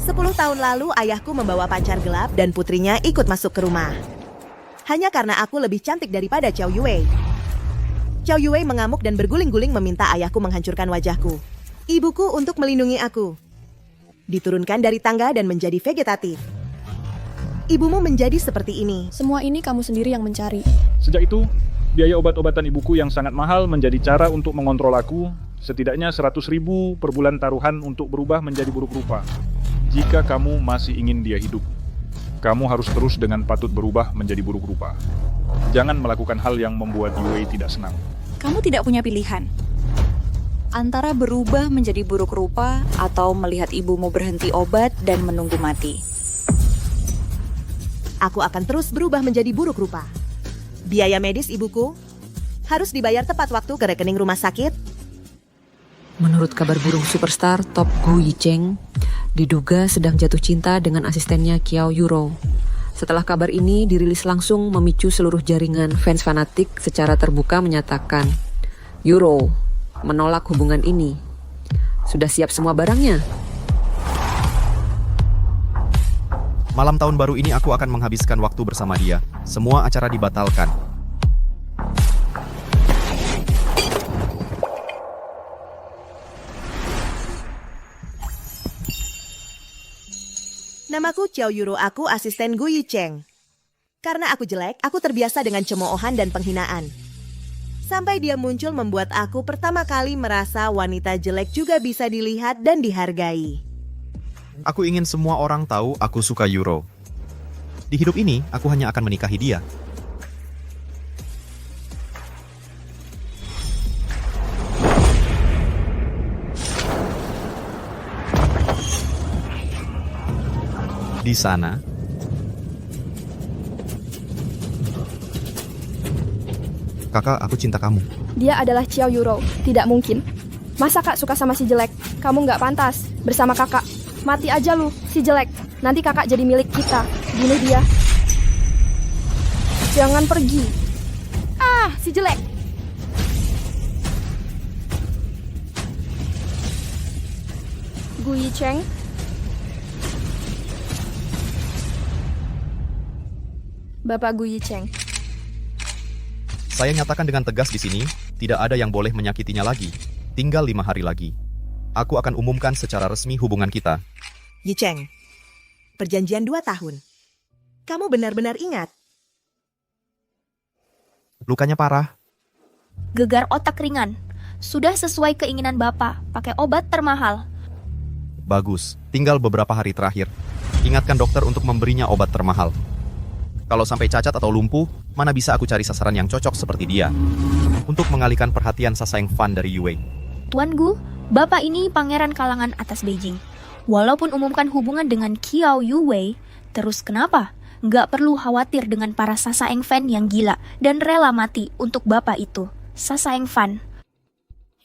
10 tahun lalu ayahku membawa pacar gelap dan putrinya ikut masuk ke rumah. Hanya karena aku lebih cantik daripada Xiao Yue. Xiao Yue mengamuk dan berguling-guling meminta ayahku menghancurkan wajahku. Ibuku untuk melindungi aku. Diturunkan dari tangga dan menjadi vegetatif. Ibumu menjadi seperti ini. Semua ini kamu sendiri yang mencari. Sejak itu, biaya obat-obatan ibuku yang sangat mahal menjadi cara untuk mengontrol aku, setidaknya 100.000 per bulan taruhan untuk berubah menjadi buruk rupa. Jika kamu masih ingin dia hidup, kamu harus terus dengan patut berubah menjadi buruk rupa. Jangan melakukan hal yang membuat Yue tidak senang. Kamu tidak punya pilihan. Antara berubah menjadi buruk rupa atau melihat ibumu berhenti obat dan menunggu mati. Aku akan terus berubah menjadi buruk rupa. Biaya medis ibuku harus dibayar tepat waktu ke rekening rumah sakit. Menurut kabar burung superstar top Gu Yicheng, diduga sedang jatuh cinta dengan asistennya Qiao Yuro. Setelah kabar ini dirilis langsung memicu seluruh jaringan fans fanatik secara terbuka menyatakan, Yuro menolak hubungan ini. Sudah siap semua barangnya? Malam tahun baru ini aku akan menghabiskan waktu bersama dia. Semua acara dibatalkan. Namaku Xiao Yuro, aku asisten Gu Yicheng. Karena aku jelek, aku terbiasa dengan cemoohan dan penghinaan. Sampai dia muncul membuat aku pertama kali merasa wanita jelek juga bisa dilihat dan dihargai. Aku ingin semua orang tahu aku suka Yuro. Di hidup ini, aku hanya akan menikahi dia. Di sana, kakak, aku cinta kamu. Dia adalah Xiao Yuro. Tidak mungkin. Masa kak suka sama si jelek? Kamu nggak pantas bersama kakak. Mati aja lu, si jelek. Nanti kakak jadi milik kita. Bunuh dia. Jangan pergi. Ah, si jelek. Gu Yicheng. Bapak Gu Yicheng. Saya nyatakan dengan tegas di sini, tidak ada yang boleh menyakitinya lagi. Tinggal 5 hari lagi. Aku akan umumkan secara resmi hubungan kita. Yicheng, perjanjian 2 tahun. Kamu benar-benar ingat? Lukanya parah. Gegar otak ringan. Sudah sesuai keinginan Bapak, pakai obat termahal. Bagus, tinggal beberapa hari terakhir. Ingatkan dokter untuk memberinya obat termahal. Kalau sampai cacat atau lumpuh, mana bisa aku cari sasaran yang cocok seperti dia. Untuk mengalihkan perhatian Sasaeng Fan dari Yue. Tuan Gu, Bapak ini pangeran kalangan atas Beijing. Walaupun umumkan hubungan dengan Qiao Yue, terus kenapa? Nggak perlu khawatir dengan para Sasaeng Fan yang gila dan rela mati untuk Bapak itu. Sasaeng Fan.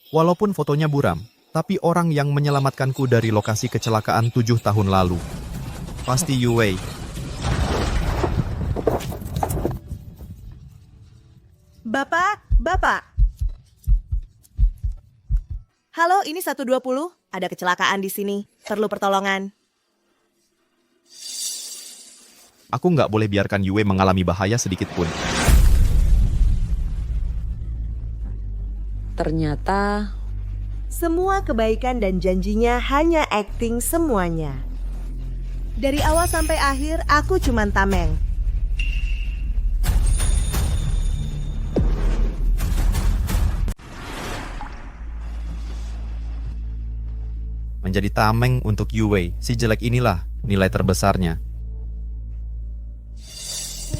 Walaupun fotonya buram, tapi orang yang menyelamatkanku dari lokasi kecelakaan 7 tahun lalu. Pasti Yue. Bapak. Halo, ini 120. Ada kecelakaan di sini. Perlu pertolongan. Aku nggak boleh biarkan Yue mengalami bahaya sedikit pun. Ternyata Semua kebaikan dan janjinya hanya akting semuanya. Dari awal sampai akhir, aku cuman tameng. Menjadi tameng untuk Yue, si jelek inilah nilai terbesarnya.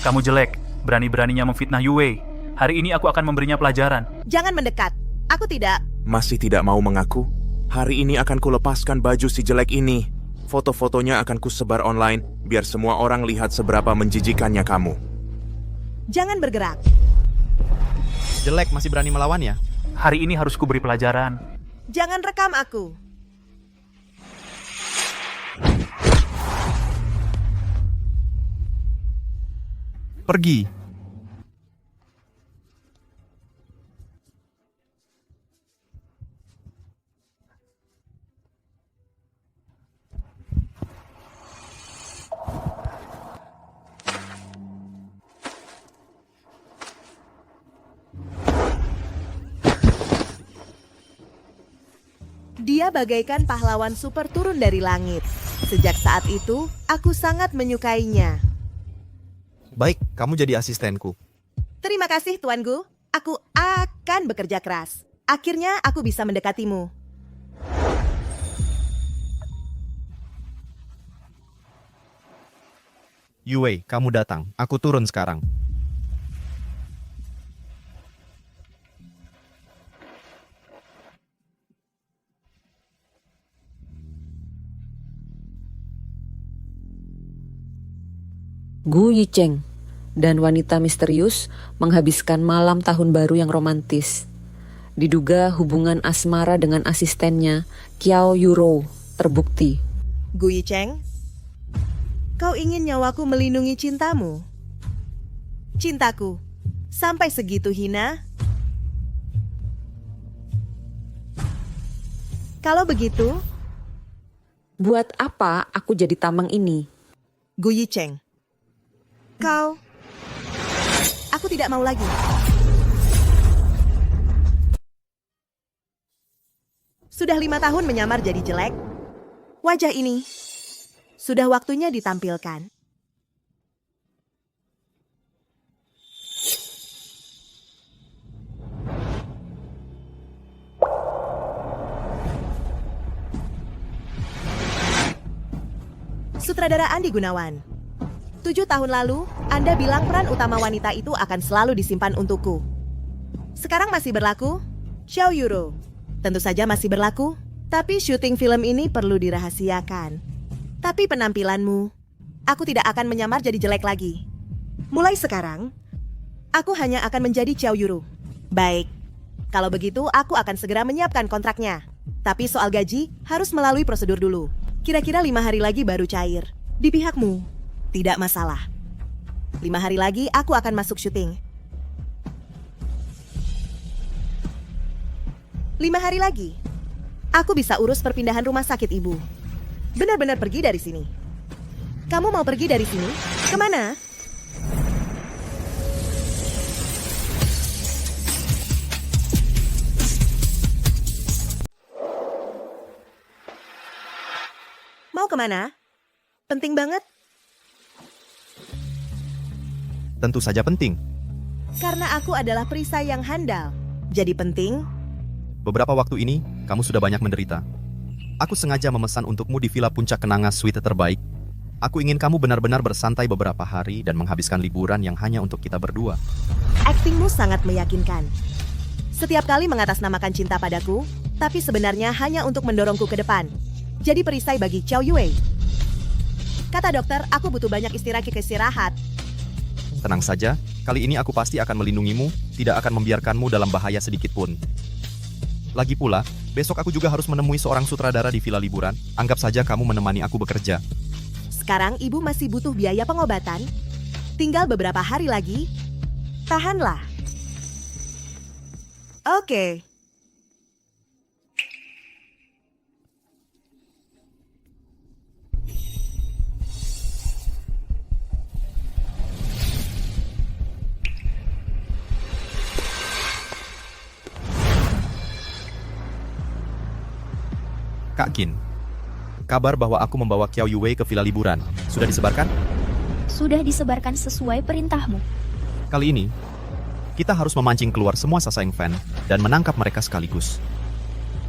Kamu jelek, berani-beraninya memfitnah Yue. Hari ini aku akan memberinya pelajaran. Jangan mendekat. Aku tidak. Masih tidak mau mengaku? Hari ini akan kulepaskan baju si jelek ini. Foto-fotonya akan kusebar online, biar semua orang lihat seberapa menjijikannya kamu. Jangan bergerak. Jelek masih berani melawan ya? Hari ini harus kuberi pelajaran. Jangan rekam aku. Pergi. Dia bagaikan pahlawan super turun dari langit. Sejak saat itu, aku sangat menyukainya. Baik, kamu jadi asistenku. Terima kasih, Tuan Gu. Aku akan bekerja keras. Akhirnya aku bisa mendekatimu. Yue, kamu datang. Aku turun sekarang. Gu Yicheng dan wanita misterius menghabiskan malam tahun baru yang romantis. Diduga hubungan asmara dengan asistennya, Qiao Yuro, terbukti. Gu Yicheng, kau ingin nyawaku melindungi cintamu? Cintaku, sampai segitu hina? Kalau begitu, Buat apa aku jadi tameng ini? Gu Yicheng, aku tidak mau lagi. Sudah 5 tahun menyamar jadi jelek. Wajah ini sudah waktunya ditampilkan. Sutradara Andi Gunawan. 7 tahun lalu, Anda bilang peran utama wanita itu akan selalu disimpan untukku. Sekarang masih berlaku? Xiao Yuro. Tentu saja masih berlaku, tapi syuting film ini perlu dirahasiakan. Tapi penampilanmu, aku tidak akan menyamar jadi jelek lagi. Mulai sekarang, aku hanya akan menjadi Xiao Yuro. Baik, kalau begitu aku akan segera menyiapkan kontraknya. Tapi soal gaji harus melalui prosedur dulu. Kira-kira 5 hari lagi baru cair. Di pihakmu, tidak masalah. 5 hari lagi aku akan masuk syuting. 5 hari lagi, aku bisa urus perpindahan rumah sakit ibu. Benar-benar pergi dari sini. Kamu mau pergi dari sini? Kemana? Mau kemana? Penting banget. Tentu saja penting. Karena aku adalah perisai yang handal. Jadi penting. Beberapa waktu ini, kamu sudah banyak menderita. Aku sengaja memesan untukmu di Villa Puncak Kenanga suite terbaik. Aku ingin kamu benar-benar bersantai beberapa hari dan menghabiskan liburan yang hanya untuk kita berdua. Aktingmu sangat meyakinkan. Setiap kali mengatasnamakan cinta padaku, tapi sebenarnya hanya untuk mendorongku ke depan. Jadi perisai bagi Qiao Yue. Kata dokter, aku butuh banyak istirahat. Tenang saja, kali ini aku pasti akan melindungimu, tidak akan membiarkanmu dalam bahaya sedikit pun. Lagi pula, besok aku juga harus menemui seorang sutradara di villa liburan. Anggap saja kamu menemani aku bekerja. Sekarang ibu masih butuh biaya pengobatan. Tinggal beberapa hari lagi. Tahanlah. Oke. Kak Qin, kabar bahwa aku membawa Qiao Yue ke villa liburan. Sudah disebarkan? Sudah disebarkan sesuai perintahmu. Kali ini, kita harus memancing keluar semua Sasaeng fan dan menangkap mereka sekaligus.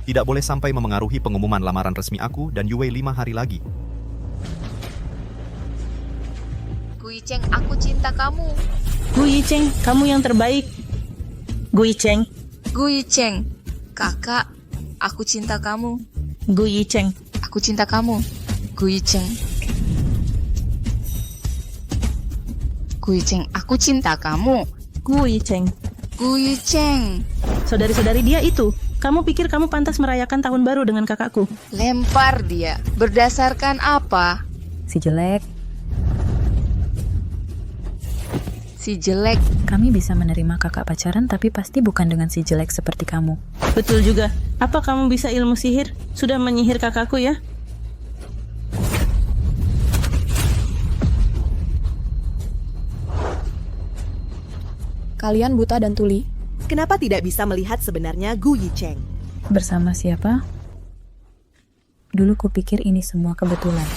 Tidak boleh sampai memengaruhi pengumuman lamaran resmi aku dan Yue 5 hari lagi. Gu Yicheng, aku cinta kamu. Gu Yicheng, kamu yang terbaik. Gu Yicheng. Gu Yicheng, kakak, aku cinta kamu. Gu Yicheng, aku cinta kamu. Gu Yicheng. Gu Yicheng, aku cinta kamu. Gu Yicheng. Gu Yicheng. Saudari-saudari dia itu. Kamu pikir kamu pantas merayakan tahun baru dengan kakakku? Lempar dia. Berdasarkan apa? Si jelek. Si jelek. Kami bisa menerima kakak pacaran, tapi pasti bukan dengan si jelek seperti kamu. Betul juga. Apa kamu bisa ilmu sihir? Sudah menyihir kakakku ya? Kalian buta dan tuli. Kenapa tidak bisa melihat sebenarnya Gu Yicheng? Bersama siapa? Dulu kupikir ini semua kebetulan.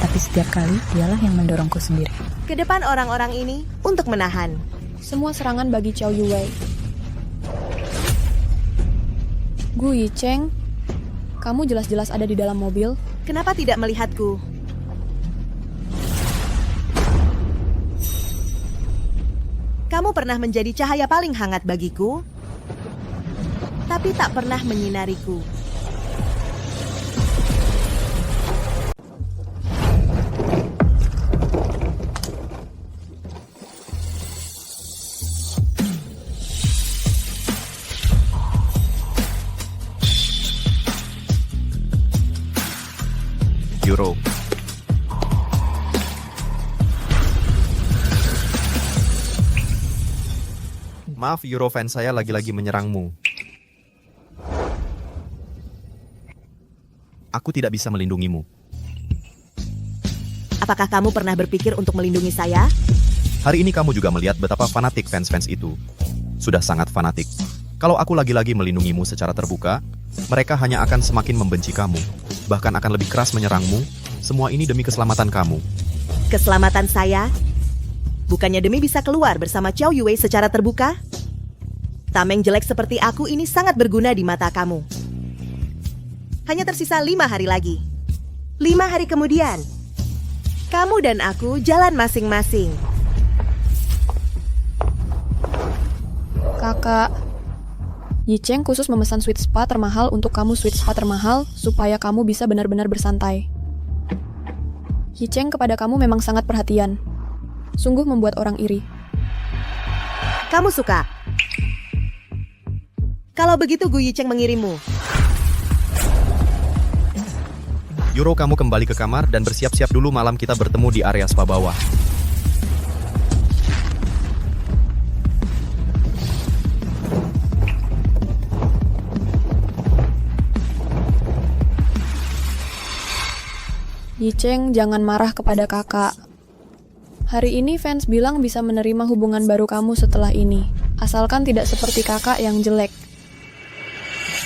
Tapi setiap kali dialah yang mendorongku sendiri. Ke depan orang-orang ini untuk menahan. Semua serangan bagi Xiao Yuwei. Gu Yicheng, kamu jelas-jelas ada di dalam mobil. Kenapa tidak melihatku? Kamu pernah menjadi cahaya paling hangat bagiku, tapi tak pernah menyinariku. Yuro. Maaf, Euro fans saya lagi-lagi menyerangmu. Aku tidak bisa melindungimu. Apakah kamu pernah berpikir untuk melindungi saya? Hari ini kamu juga melihat betapa fanatik fans-fans itu. Sudah sangat fanatik. Kalau aku lagi-lagi melindungimu secara terbuka, mereka hanya akan semakin membenci kamu. Bahkan akan lebih keras menyerangmu. Semua ini demi keselamatan kamu. Keselamatan saya? Bukannya demi bisa keluar bersama Xiao Yuwei secara terbuka? Tameng jelek seperti aku ini sangat berguna di mata kamu. Hanya tersisa 5 hari lagi. 5 hari kemudian, kamu dan aku jalan masing-masing. Kakak, Yicheng khusus memesan sweet spa termahal untuk kamu, sweet spa termahal supaya kamu bisa benar-benar bersantai. Yicheng kepada kamu memang sangat perhatian. Sungguh membuat orang iri. Kamu suka? Kalau begitu Gu Yicheng mengirimmu. Euro, kamu kembali ke kamar dan bersiap-siap dulu, malam kita bertemu di area spa bawah. Yicheng, jangan marah kepada kakak. Hari ini fans bilang bisa menerima hubungan baru kamu setelah ini. Asalkan tidak seperti kakak yang jelek.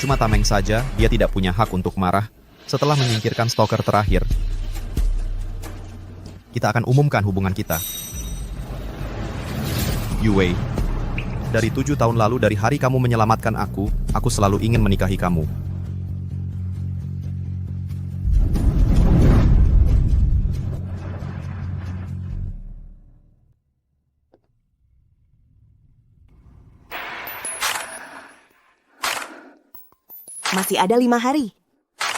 Cuma Tameng saja, dia tidak punya hak untuk marah. Setelah menyingkirkan stalker terakhir, kita akan umumkan hubungan kita. Yuwei, dari 7 tahun lalu, dari hari kamu menyelamatkan aku selalu ingin menikahi kamu. Masih ada 5 hari.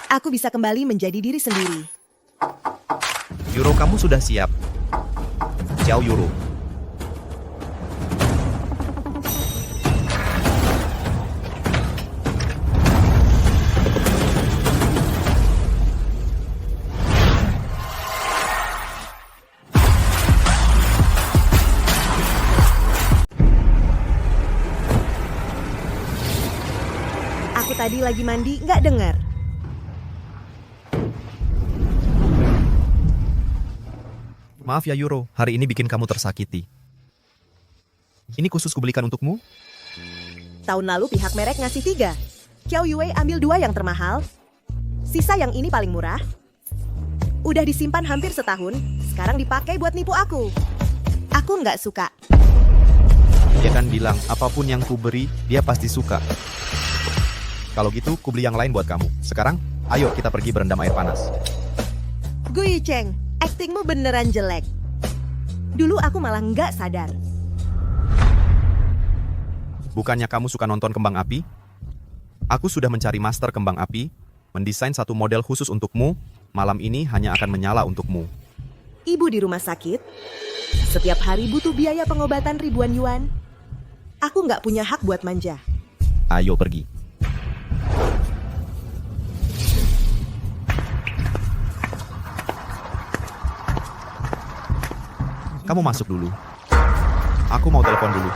Aku bisa kembali menjadi diri sendiri. Euro, kamu sudah siap. Ciao, Euro. Aku tadi lagi mandi, nggak dengar. Maaf ya Euro, hari ini bikin kamu tersakiti. Ini khusus kubelikan untukmu. Tahun lalu pihak merek ngasih 3. Xiao Yuwei ambil 2 yang termahal. Sisa yang ini paling murah. Udah disimpan hampir setahun, sekarang dipakai buat nipu aku. Aku nggak suka. Dia kan bilang, apapun yang kuberi, dia pasti suka. Kalau gitu, kubeli yang lain buat kamu. Sekarang, ayo kita pergi berendam air panas. Gu Yicheng, aktingmu beneran jelek. Dulu aku malah nggak sadar. Bukannya kamu suka nonton kembang api? Aku sudah mencari master kembang api, mendesain satu model khusus untukmu. Malam ini hanya akan menyala untukmu. Ibu di rumah sakit, setiap hari butuh biaya pengobatan ribuan yuan. Aku nggak punya hak buat manja. Ayo pergi. Kamu masuk dulu. Aku mau telepon dulu.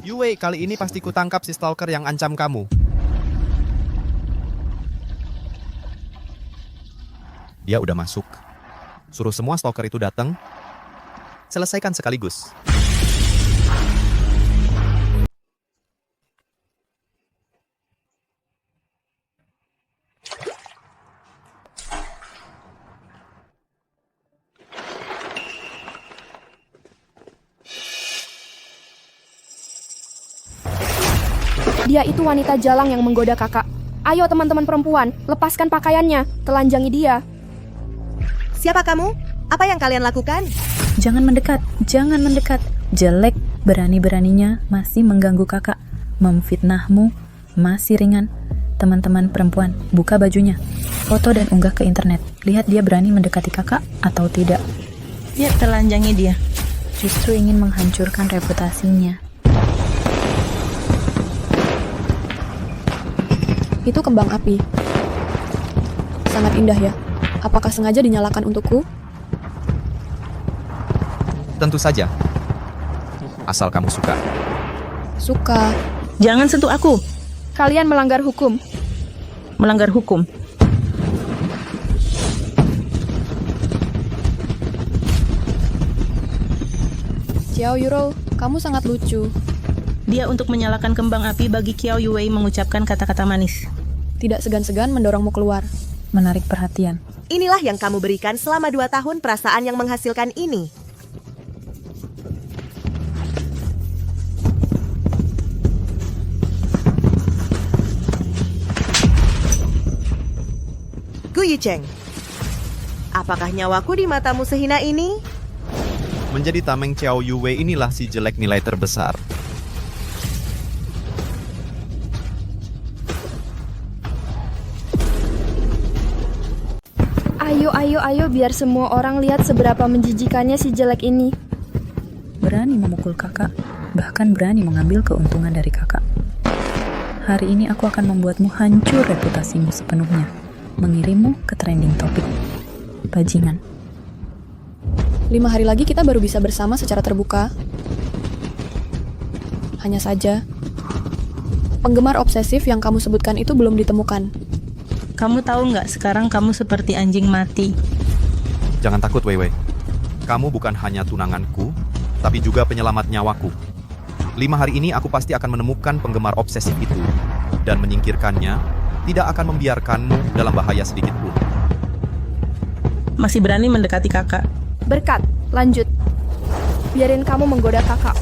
Yuwei, kali ini pasti ku tangkap si stalker yang ancam kamu. Dia udah masuk. Suruh semua stalker itu datang. Selesaikan sekaligus. Dia itu wanita jalang yang menggoda kakak. Ayo teman-teman perempuan, lepaskan pakaiannya, telanjangi dia. Siapa kamu? Apa yang kalian lakukan? Jangan mendekat, jangan mendekat. Jelek, berani-beraninya masih mengganggu kakak. Memfitnahmu masih ringan. Teman-teman perempuan, buka bajunya. Foto dan unggah ke internet. Lihat dia berani mendekati kakak atau tidak. Dia telanjangi dia. Justru ingin menghancurkan reputasinya. Itu kembang api. Sangat indah ya. Apakah sengaja dinyalakan untukku? Tentu saja. Asal kamu suka. Suka. Jangan sentuh aku. Kalian melanggar hukum. Melanggar hukum. Xiao Yuro, kamu sangat lucu. Dia untuk menyalakan kembang api bagi Qiao Yuwei mengucapkan kata-kata manis. Tidak segan-segan mendorongmu keluar. Menarik perhatian. Inilah yang kamu berikan selama 2 tahun perasaan yang menghasilkan ini. Gu Yicheng, apakah nyawaku di matamu sehina ini? Menjadi tameng Xiao Yuwei inilah si jelek nilai terbesar. Ayo, biar semua orang lihat seberapa menjijikannya si jelek ini. Berani memukul kakak, bahkan berani mengambil keuntungan dari kakak. Hari ini aku akan membuatmu hancur reputasimu sepenuhnya. Mengirimmu ke trending topik. Bajingan. 5 hari lagi kita baru bisa bersama secara terbuka. Hanya saja, penggemar obsesif yang kamu sebutkan itu belum ditemukan. Kamu tahu nggak, sekarang kamu seperti anjing mati. Jangan takut, Weiwei. Kamu bukan hanya tunanganku, tapi juga penyelamat nyawaku. 5 hari ini aku pasti akan menemukan penggemar obsesif itu, dan menyingkirkannya tidak akan membiarkanmu dalam bahaya sedikit pun. Masih berani mendekati kakak. Berkat, lanjut. Biarin kamu menggoda kakak.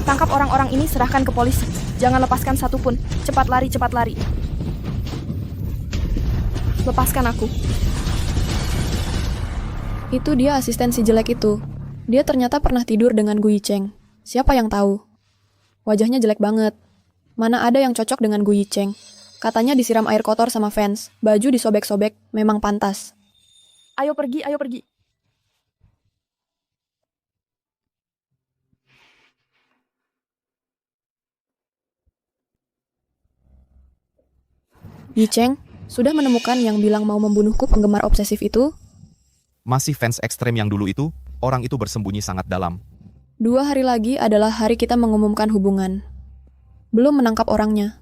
Tangkap orang-orang ini, serahkan ke polisi. Jangan lepaskan satupun. Cepat lari, cepat lari. Lepaskan aku. Itu dia asisten si jelek itu. Dia ternyata pernah tidur dengan Gu Yicheng. Siapa yang tahu? Wajahnya jelek banget. Mana ada yang cocok dengan Gu Yicheng? Katanya disiram air kotor sama fans. Baju disobek-sobek, memang pantas. Ayo pergi, ayo pergi. Yicheng, sudah menemukan yang bilang mau membunuhku penggemar obsesif itu? Masih fans ekstrem yang dulu itu, orang itu bersembunyi sangat dalam. 2 hari lagi adalah hari kita mengumumkan hubungan. Belum menangkap orangnya.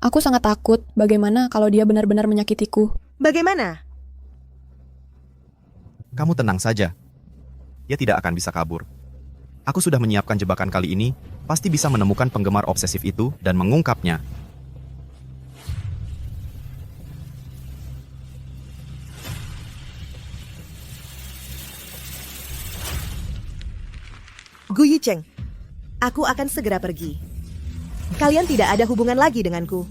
Aku sangat takut bagaimana kalau dia benar-benar menyakitiku. Bagaimana? Kamu tenang saja. Dia tidak akan bisa kabur. Aku sudah menyiapkan jebakan kali ini, pasti bisa menemukan penggemar obsesif itu dan mengungkapnya. Gu Yicheng, aku akan segera pergi. Kalian tidak ada hubungan lagi denganku.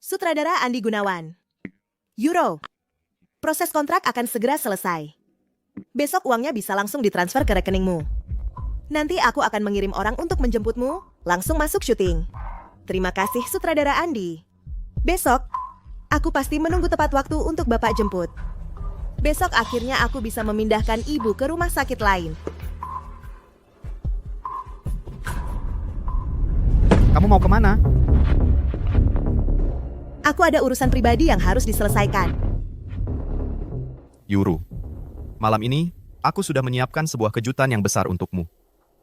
Sutradara Andi Gunawan. Yuro, proses kontrak akan segera selesai. Besok uangnya bisa langsung ditransfer ke rekeningmu. Nanti aku akan mengirim orang untuk menjemputmu, langsung masuk syuting. Terima kasih Sutradara Andi. Besok, aku pasti menunggu tepat waktu untuk Bapak jemput. Besok akhirnya aku bisa memindahkan ibu ke rumah sakit lain. Kamu mau kemana? Aku ada urusan pribadi yang harus diselesaikan. Yuru, malam ini, aku sudah menyiapkan sebuah kejutan yang besar untukmu.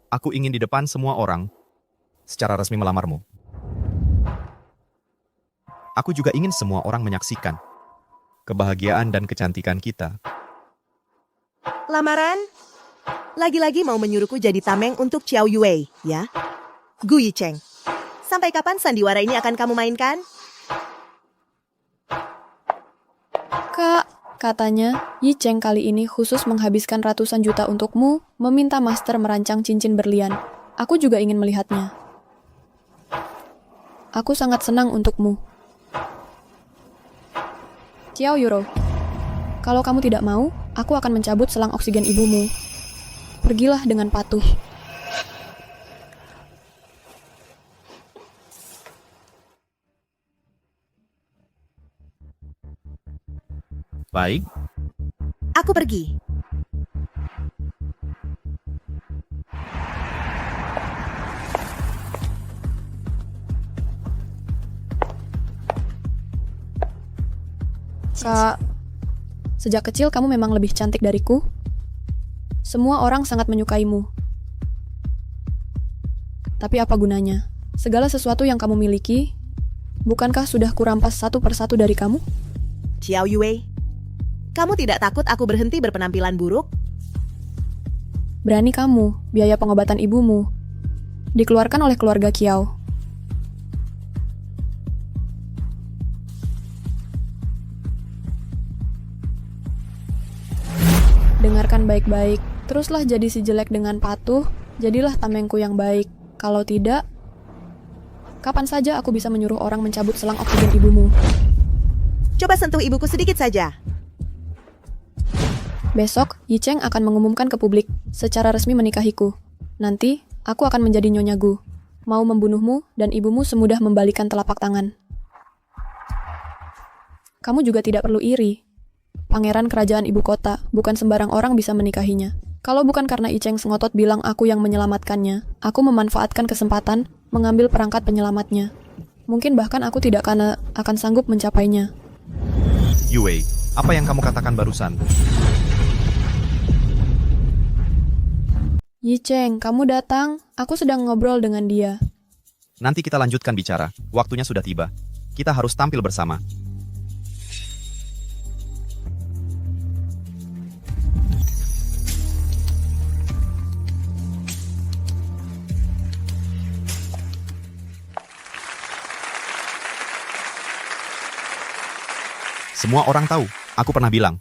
Aku ingin di depan semua orang, secara resmi melamarmu. Aku juga ingin semua orang menyaksikan kebahagiaan dan kecantikan kita. Lamaran? Lagi-lagi mau menyuruhku jadi tameng untuk Qiao Yuwei, ya? Gu Yicheng, sampai kapan sandiwara ini akan kamu mainkan? Kak, katanya Yicheng kali ini khusus menghabiskan ratusan juta untukmu, meminta master merancang cincin berlian. Aku juga ingin melihatnya. Aku sangat senang untukmu. Xiao Yuro, kalau kamu tidak mau, aku akan mencabut selang oksigen ibumu. Pergilah dengan patuh. Baik, Aku pergi. Kak, sejak kecil kamu memang lebih cantik dariku. Semua orang sangat menyukaimu. Tapi apa gunanya? Segala sesuatu yang kamu miliki, bukankah sudah kurampas satu persatu dari kamu? Xiao Yue, kamu tidak takut aku berhenti berpenampilan buruk? Berani kamu, biaya pengobatan ibumu dikeluarkan oleh keluarga Kiao. Dengarkan baik-baik, teruslah jadi si jelek dengan patuh, jadilah tamengku yang baik. Kalau tidak, kapan saja aku bisa menyuruh orang mencabut selang oksigen ibumu. Coba sentuh ibuku sedikit saja. Besok, Yicheng akan mengumumkan ke publik secara resmi menikahiku. Nanti, aku akan menjadi Nyonya Gu, mau membunuhmu dan ibumu semudah membalikan telapak tangan. Kamu juga tidak perlu iri. Pangeran kerajaan ibu kota, bukan sembarang orang bisa menikahinya. Kalau bukan karena Yicheng sengotot bilang aku yang menyelamatkannya, aku memanfaatkan kesempatan mengambil perangkat penyelamatnya. Mungkin bahkan aku tidak akan sanggup mencapainya. Yue, apa yang kamu katakan barusan? Yicheng, kamu datang. Aku sedang ngobrol dengan dia. Nanti kita lanjutkan bicara. Waktunya sudah tiba. Kita harus tampil bersama. Semua orang tahu, aku pernah bilang.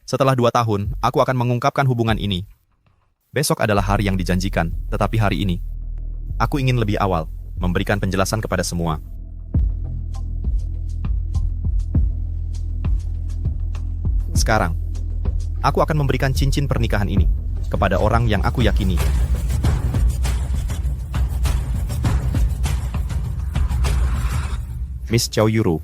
Setelah 2 tahun, aku akan mengungkapkan hubungan ini. Besok adalah hari yang dijanjikan, tetapi hari ini, aku ingin lebih awal, memberikan penjelasan kepada semua. Sekarang, aku akan memberikan cincin pernikahan ini kepada orang yang aku yakini. Miss Xiao Yuro.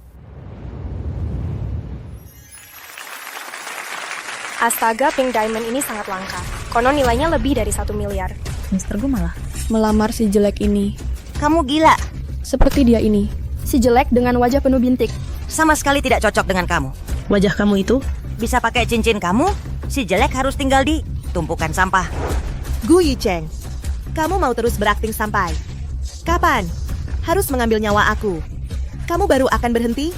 Astaga, Pink Diamond ini sangat langka. Konon nilainya lebih dari 1 miliar. Mister gue malah Melamar si jelek ini. Kamu gila. Seperti dia ini. Si jelek dengan wajah penuh bintik. Sama sekali tidak cocok dengan kamu. Wajah kamu itu? Bisa pakai cincin kamu, si jelek harus tinggal di tumpukan sampah. Gu Yicheng, kamu mau terus berakting sampai kapan? Harus mengambil nyawa aku. Kamu baru akan berhenti?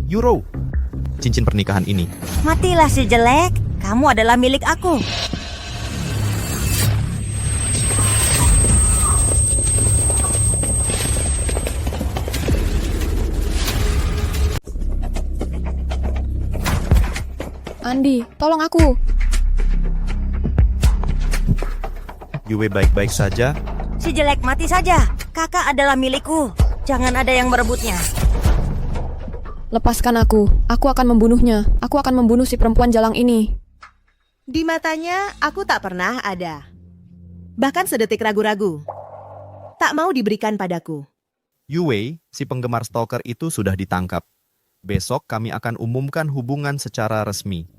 Yuro, cincin pernikahan ini. Matilah si jelek, kamu adalah milik aku. Andi, tolong aku. Yue baik-baik saja. Si jelek mati saja, kakak adalah milikku. Jangan ada yang merebutnya. Lepaskan aku akan membunuhnya. Aku akan membunuh si perempuan jalang ini. Di matanya, aku tak pernah ada. Bahkan sedetik ragu-ragu. Tak mau diberikan padaku. Yue, si penggemar stalker itu sudah ditangkap. Besok kami akan umumkan hubungan secara resmi.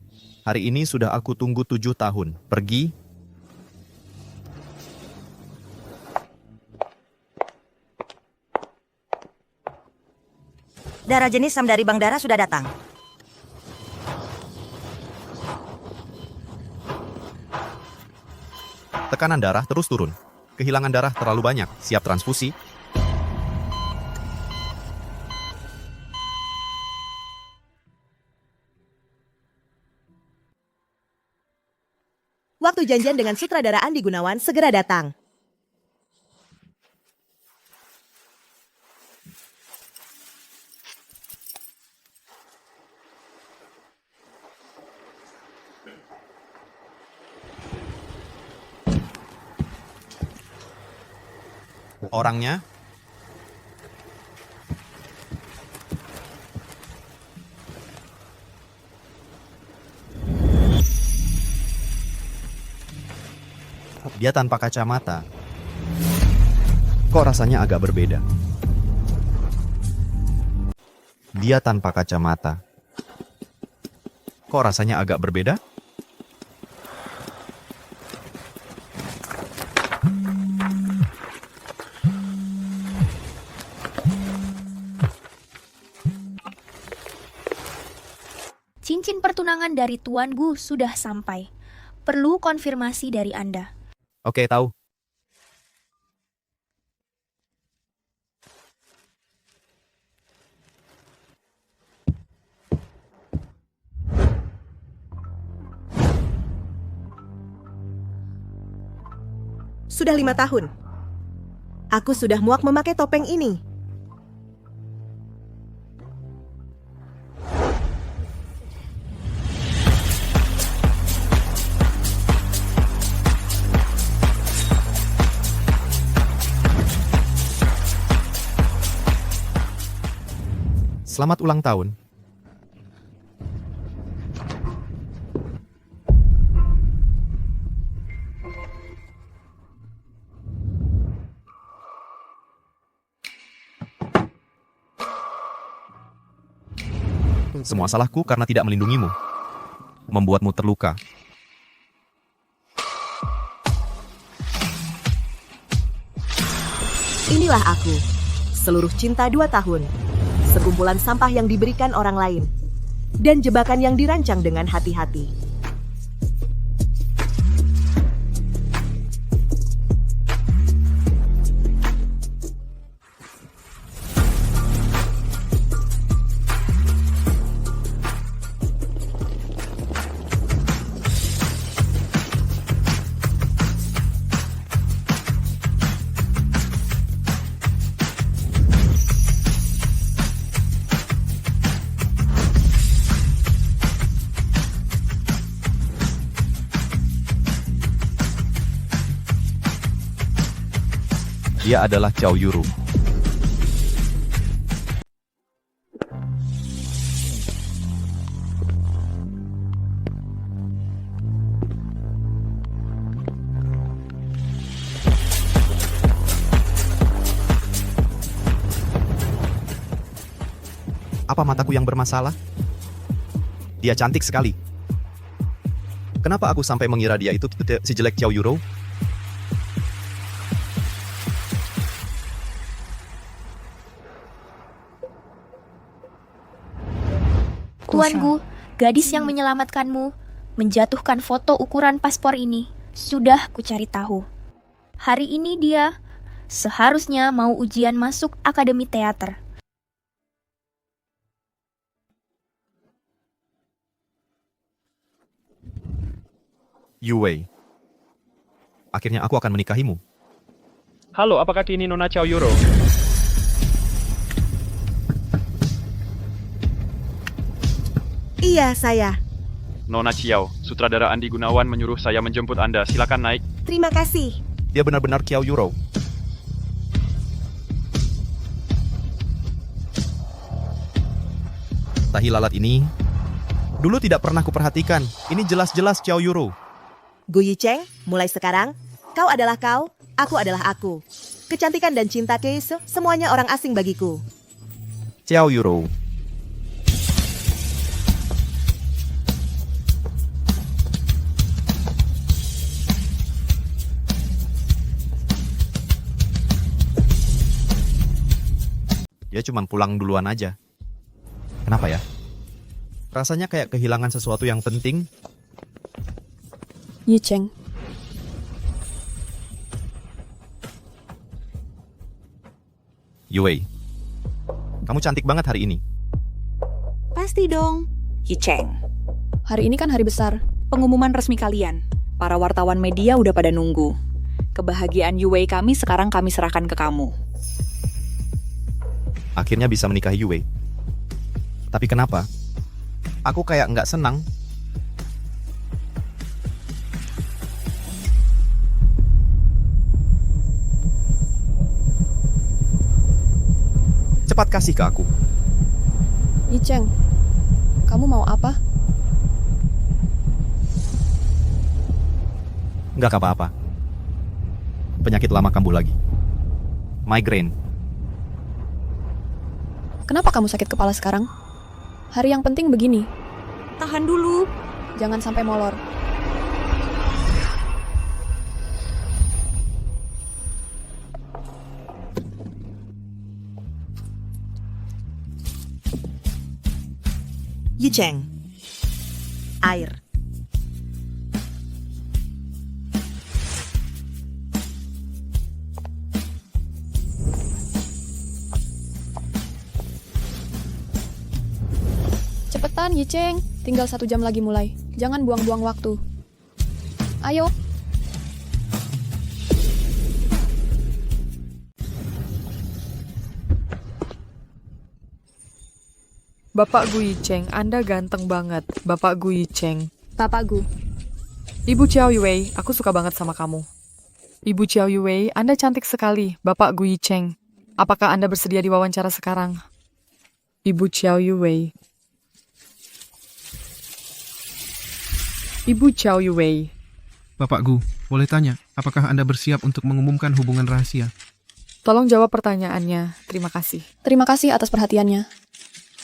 Hari ini sudah aku tunggu 7 tahun. Pergi. Darah jenis Sam dari Bank Darah sudah datang. Tekanan darah terus turun. Kehilangan darah terlalu banyak. Siap transfusi? Waktu janjian dengan sutradara Andi Gunawan segera datang. Orangnya? Dia tanpa kacamata. Kok rasanya agak berbeda? Dia tanpa kacamata. Kok rasanya agak berbeda? Cincin pertunangan dari Tuan Gu sudah sampai. Perlu konfirmasi dari Anda. Oke, tahu. Sudah 5 tahun. Aku sudah muak memakai topeng ini. Selamat ulang tahun. Semua salahku karena tidak melindungimu. Membuatmu terluka. Inilah aku. Seluruh cinta 2 tahun. Sekumpulan sampah yang diberikan orang lain. Dan jebakan yang dirancang dengan hati-hati. Dia adalah Xiao Yuru. Apa mataku yang bermasalah? Dia cantik sekali. Kenapa aku sampai mengira dia itu si jelek Xiao Yuru? Tuan Gu, gadis yang menyelamatkanmu, menjatuhkan foto ukuran paspor ini, sudah kucari tahu. Hari ini dia seharusnya mau ujian masuk Akademi Teater. Yue. Akhirnya aku akan menikahimu. Halo, apakah ini Nona Xiao Yuro? Iya, saya. Nona Xiao, sutradara Andi Gunawan menyuruh saya menjemput Anda. Silakan naik. Terima kasih. Dia benar-benar Xiao Yuro. Tahi lalat ini dulu tidak pernah kuperhatikan. Ini jelas-jelas Xiao Yuro. Gu Yicheng, mulai sekarang, kau adalah kau, aku adalah aku. Kecantikan dan cinta Keisu, semuanya orang asing bagiku. Xiao Yuro. Dia cuma pulang duluan aja. Kenapa ya? Rasanya kayak kehilangan sesuatu yang penting. Yicheng. Yue, kamu cantik banget hari ini. Pasti dong. Yicheng. Hari ini kan hari besar. Pengumuman resmi kalian. Para wartawan media udah pada nunggu. Kebahagiaan Yue kami sekarang kami serahkan ke kamu. Akhirnya bisa menikahi Yue. Tapi kenapa? Aku kayak nggak senang. Cepat kasih ke aku. Yicheng, kamu mau apa? Nggak apa-apa. Penyakit lama kambuh lagi. Migraine. Kenapa kamu sakit kepala sekarang? Hari yang penting begini. Tahan dulu. Jangan sampai molor. Yicheng. Air. Cepetan, Yicheng. Tinggal 1 jam lagi mulai. Jangan buang-buang waktu. Ayo. Bapak Gu Yicheng, Anda ganteng banget. Bapak Gu Yicheng. Bapak Gu. Ibu Xiao Yue, aku suka banget sama kamu. Ibu Xiao Yue, Anda cantik sekali. Bapak Gu Yicheng. Apakah Anda bersedia diwawancara sekarang? Ibu Xiao Yue. Ibu Xiao Yue. Bapak Gu, boleh tanya, apakah Anda bersiap untuk mengumumkan hubungan rahasia? Tolong jawab pertanyaannya. Terima kasih. Terima kasih atas perhatiannya.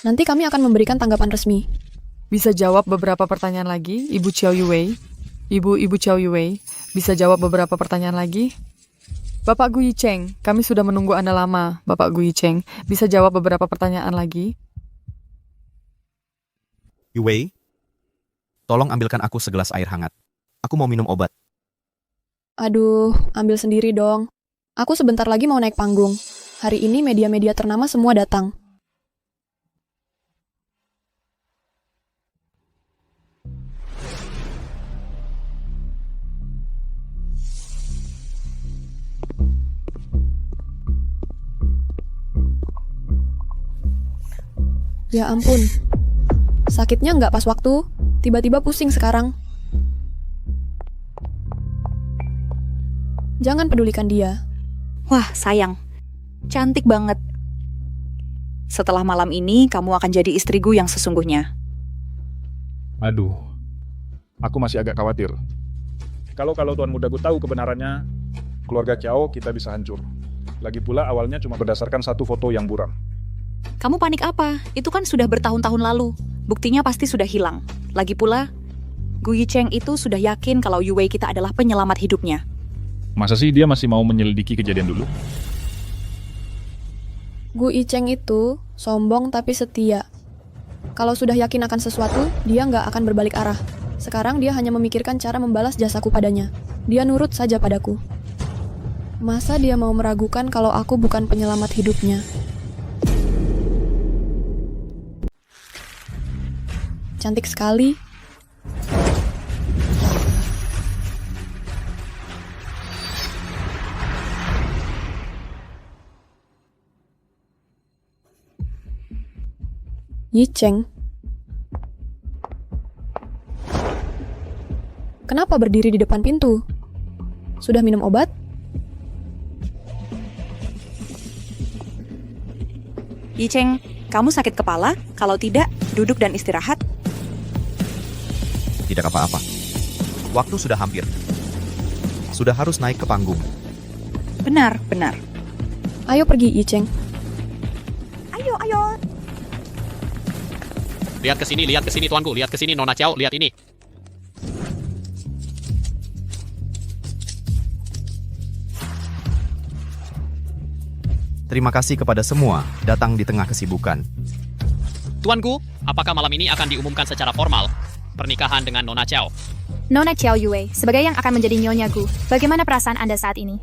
Nanti kami akan memberikan tanggapan resmi. Bisa jawab beberapa pertanyaan lagi, Ibu Xiao Yue? Ibu Xiao Yue, bisa jawab beberapa pertanyaan lagi? Bapak Gu Yicheng, kami sudah menunggu Anda lama. Bapak Gu Yicheng, bisa jawab beberapa pertanyaan lagi? Yue, tolong ambilkan aku segelas air hangat. Aku mau minum obat. Aduh, ambil sendiri dong. Aku sebentar lagi mau naik panggung. Hari ini media-media ternama semua datang. Ya ampun, sakitnya nggak pas waktu, tiba-tiba pusing sekarang. Jangan pedulikan dia. Wah, sayang. Cantik banget. Setelah malam ini, kamu akan jadi istriku yang sesungguhnya. Aduh, aku masih agak khawatir. Kalau Tuan Mudaku tahu kebenarannya, keluarga Qiao kita bisa hancur. Lagi pula awalnya cuma berdasarkan satu foto yang buram. Kamu panik apa? Itu kan sudah bertahun-tahun lalu. Buktinya pasti sudah hilang. Lagi pula, Gu Yicheng itu sudah yakin kalau Yue kita adalah penyelamat hidupnya. Masa sih dia masih mau menyelidiki kejadian dulu? Gu Yicheng itu sombong tapi setia. Kalau sudah yakin akan sesuatu, dia nggak akan berbalik arah. Sekarang dia hanya memikirkan cara membalas jasaku padanya. Dia nurut saja padaku. Masa dia mau meragukan kalau aku bukan penyelamat hidupnya? Cantik sekali. Yicheng. Kenapa berdiri di depan pintu? Sudah minum obat? Yicheng, kamu sakit kepala? Kalau tidak, duduk dan istirahat. Tidak apa-apa. Waktu sudah hampir. Sudah harus naik ke panggung. Benar. Ayo pergi, Yicheng. Ayo. Lihat ke sini tuanku, lihat ke sini Nona Qiao, lihat ini. Terima kasih kepada semua datang di tengah kesibukan. Tuanku, apakah malam ini akan diumumkan secara formal pernikahan dengan Nona Qiao? Nona Qiao Yue, sebagai yang akan menjadi nyonya Gu, bagaimana perasaan Anda saat ini?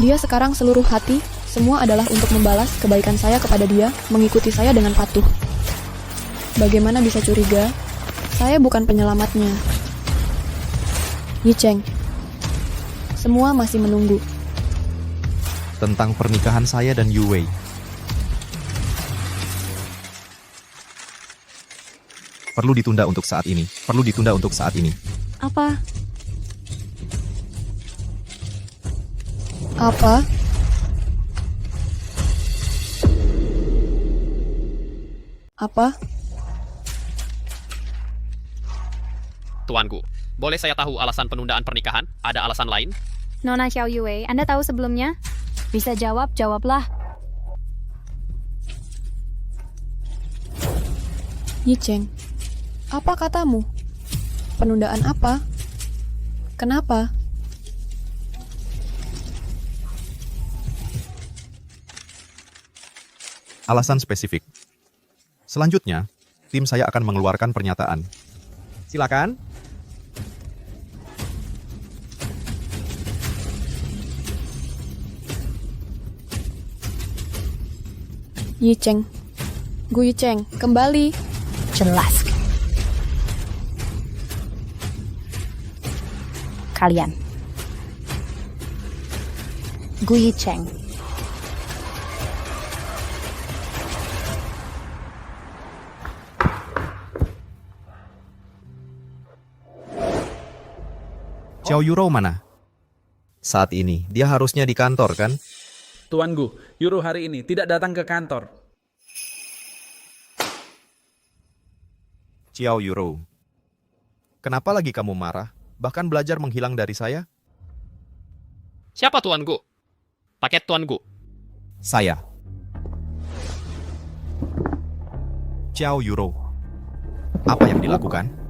Dia sekarang seluruh hati, Semua adalah untuk membalas kebaikan saya kepada dia, mengikuti saya dengan patuh. Bagaimana bisa curiga? Saya bukan penyelamatnya. Yi Cheng. Semua masih menunggu. Tentang pernikahan saya dan Yu Wei. Perlu ditunda untuk saat ini. Perlu ditunda untuk saat ini. Apa? Apa? Apa? Tuanku, boleh saya tahu alasan penundaan pernikahan? Ada alasan lain? Nona Xiao Yue, Anda tahu sebelumnya? Bisa jawab, jawablah. Yi Cheng, apa katamu? Penundaan apa? Kenapa? Alasan spesifik. Selanjutnya, tim saya akan mengeluarkan pernyataan. Silakan. Yi Cheng. Gu Yi Cheng, kembali. Jelas. Kalian. Gu Yi Cheng. Xiao Yuro mana? Saat ini, dia harusnya di kantor, kan? Tuan Gu, Yuro hari ini tidak datang ke kantor. Xiao Yuro. Kenapa lagi kamu marah? Bahkan belajar menghilang dari saya? Siapa tuanku? Paket tuanku. Saya. Xiao Yuro. Apa yang dilakukan?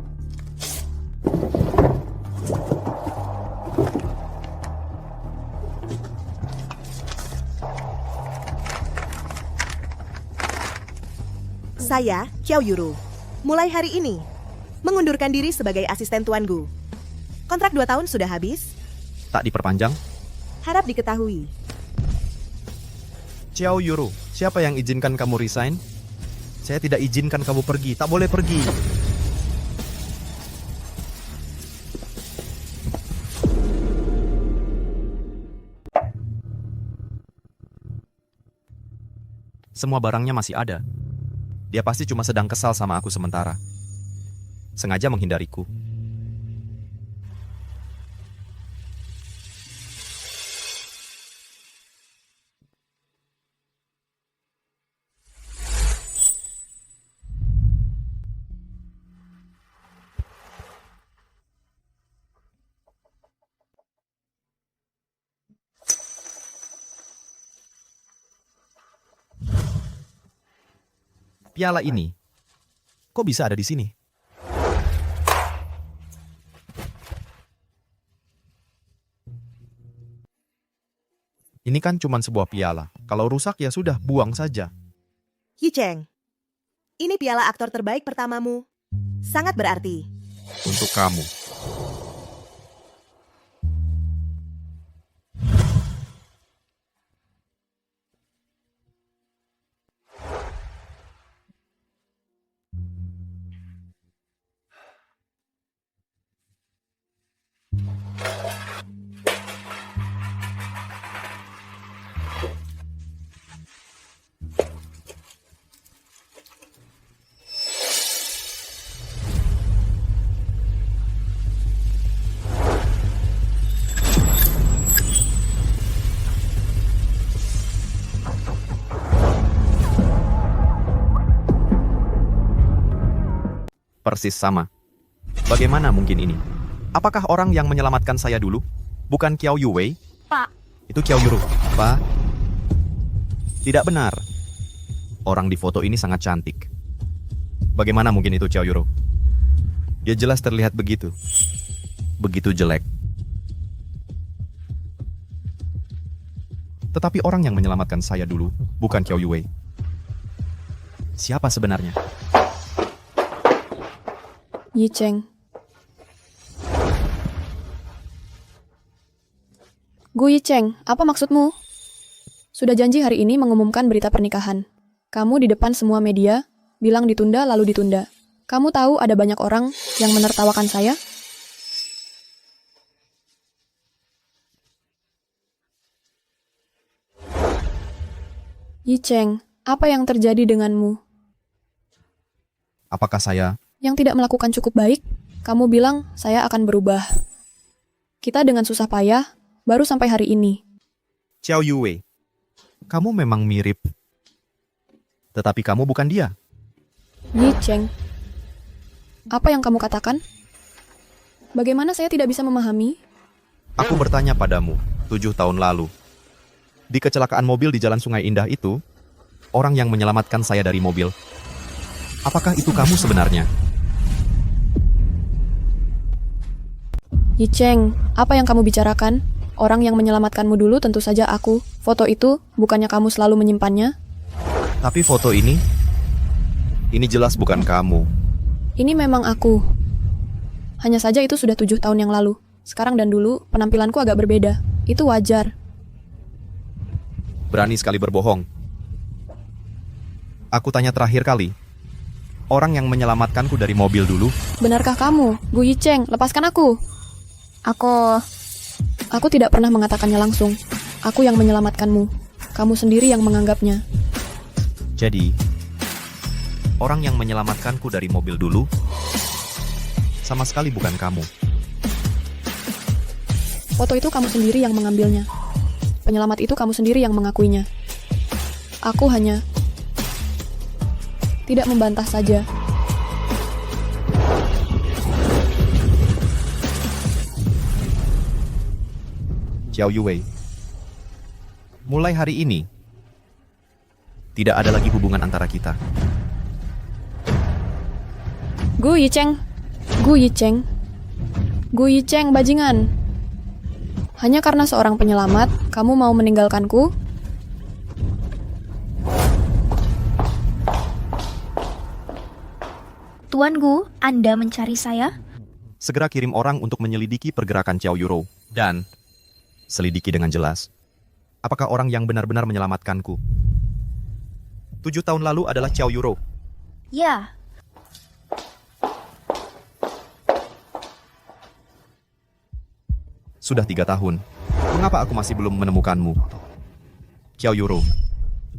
Saya, Xiao Yuro, mulai hari ini mengundurkan diri sebagai asisten Tuan Gu. Kontrak 2 tahun sudah habis. Tak diperpanjang? Harap diketahui. Xiao Yuro, siapa yang izinkan kamu resign? Saya tidak izinkan kamu pergi, tak boleh pergi. Semua barangnya masih ada. Dia pasti cuma sedang kesal sama aku sementara. Sengaja menghindariku. Piala ini, kok bisa ada di sini? Ini kan cuma sebuah piala. Kalau rusak ya sudah, buang saja. Yi Cheng, ini piala aktor terbaik pertamamu. Sangat berarti. Untuk kamu. Persis sama. Bagaimana mungkin ini? Apakah orang yang menyelamatkan saya dulu bukan Qiao Yuwei? Pak. Itu Qiao Yuro. Pak. Tidak benar. Orang di foto ini sangat cantik. Bagaimana mungkin itu Qiao Yuro? Dia jelas terlihat begitu. Begitu jelek. Tetapi orang yang menyelamatkan saya dulu bukan Qiao Yuwei. Siapa sebenarnya? Yi Cheng. Gu Yi Cheng, apa maksudmu? Sudah janji hari ini mengumumkan berita pernikahan. Kamu di depan semua media, bilang ditunda lalu ditunda. Kamu tahu ada banyak orang yang menertawakan saya? Yi Cheng, apa yang terjadi denganmu? Apakah saya? Yang tidak melakukan cukup baik? Kamu bilang saya akan berubah. Kita dengan susah payah, baru sampai hari ini. Xiao Yue, kamu memang mirip. Tetapi kamu bukan dia. Yi Cheng, apa yang kamu katakan? Bagaimana saya tidak bisa memahami? Aku bertanya padamu 7 tahun lalu. Di kecelakaan mobil di Jalan Sungai Indah itu, orang yang menyelamatkan saya dari mobil. Apakah itu kamu sebenarnya? Yi Cheng, apa yang kamu bicarakan? Orang yang menyelamatkanmu dulu tentu saja aku. Foto itu, bukannya kamu selalu menyimpannya? Tapi foto ini jelas bukan kamu. Ini memang aku. Hanya saja itu sudah 7 tahun yang lalu. Sekarang dan dulu, penampilanku agak berbeda. Itu wajar. Berani sekali berbohong. Aku tanya terakhir kali. Orang yang menyelamatkanku dari mobil dulu. Benarkah kamu? Gu Yi Cheng, lepaskan aku. Aku tidak pernah mengatakannya langsung. Aku yang menyelamatkanmu. Kamu sendiri yang menganggapnya. Jadi, orang yang menyelamatkanku dari mobil dulu sama sekali bukan kamu. Foto itu kamu sendiri yang mengambilnya. Penyelamat itu kamu sendiri yang mengakuinya. Aku hanya tidak membantah saja. Xiao Yue, mulai hari ini, tidak ada lagi hubungan antara kita. Gu Yi Cheng, Gu Yi Cheng, Gu Yi Cheng bajingan. Hanya karena seorang penyelamat, kamu mau meninggalkanku? Tuan Gu, Anda mencari saya? Segera kirim orang untuk menyelidiki pergerakan Xiao Yuro. Dan selidiki dengan jelas. Apakah orang yang benar-benar menyelamatkanku 7 tahun lalu adalah Xiao Yuro? Ya. Sudah 3 tahun. Mengapa aku masih belum menemukanmu? Xiao Yuro,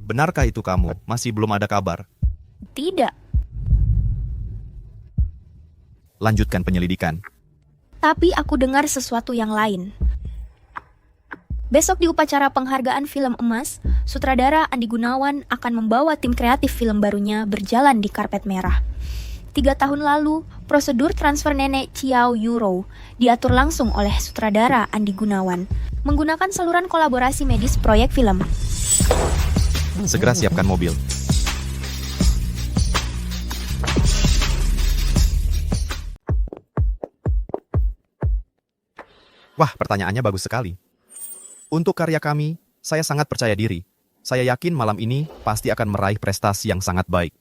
benarkah itu kamu? Masih belum ada kabar? Tidak. Lanjutkan penyelidikan. Tapi aku dengar sesuatu yang lain. Besok di upacara penghargaan film emas, sutradara Andi Gunawan akan membawa tim kreatif film barunya berjalan di karpet merah. 3 tahun lalu, prosedur transfer nenek Xiao Yuro diatur langsung oleh sutradara Andi Gunawan menggunakan saluran kolaborasi medis proyek film. Segera siapkan mobil. Wah, pertanyaannya bagus sekali. Untuk karya kami, saya sangat percaya diri. Saya yakin malam ini pasti akan meraih prestasi yang sangat baik.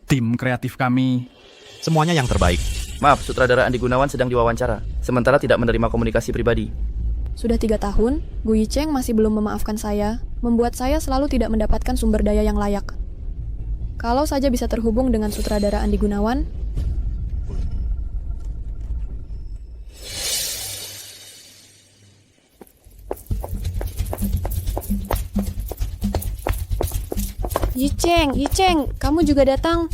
Tim kreatif kami. Semuanya yang terbaik. Maaf, sutradara Andi Gunawan sedang diwawancara, sementara tidak menerima komunikasi pribadi. Sudah 3 tahun, Gu Yi Cheng masih belum memaafkan saya, membuat saya selalu tidak mendapatkan sumber daya yang layak. Kalau saja bisa terhubung dengan sutradara Andi Gunawan, Yi Cheng, kamu juga datang.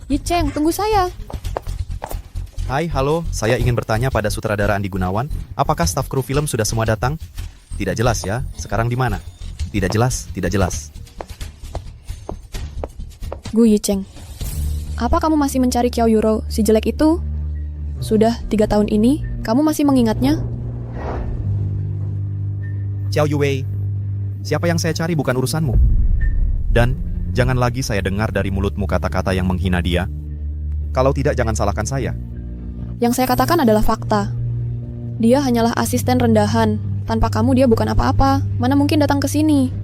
Yi Cheng, tunggu saya. Hai, halo, saya ingin bertanya pada sutradara Andi Gunawan, apakah staf kru film sudah semua datang? Tidak jelas ya, sekarang di mana? Tidak jelas, tidak jelas. Gu Yi Cheng, apa kamu masih mencari Xiao Yuro, si jelek itu? Sudah 3 tahun ini, kamu masih mengingatnya? Xiao Yue, siapa yang saya cari bukan urusanmu. Dan jangan lagi saya dengar dari mulutmu kata-kata yang menghina dia. Kalau tidak, jangan salahkan saya. Yang saya katakan adalah fakta. Dia hanyalah asisten rendahan. Tanpa kamu dia bukan apa-apa. Mana mungkin datang ke sini?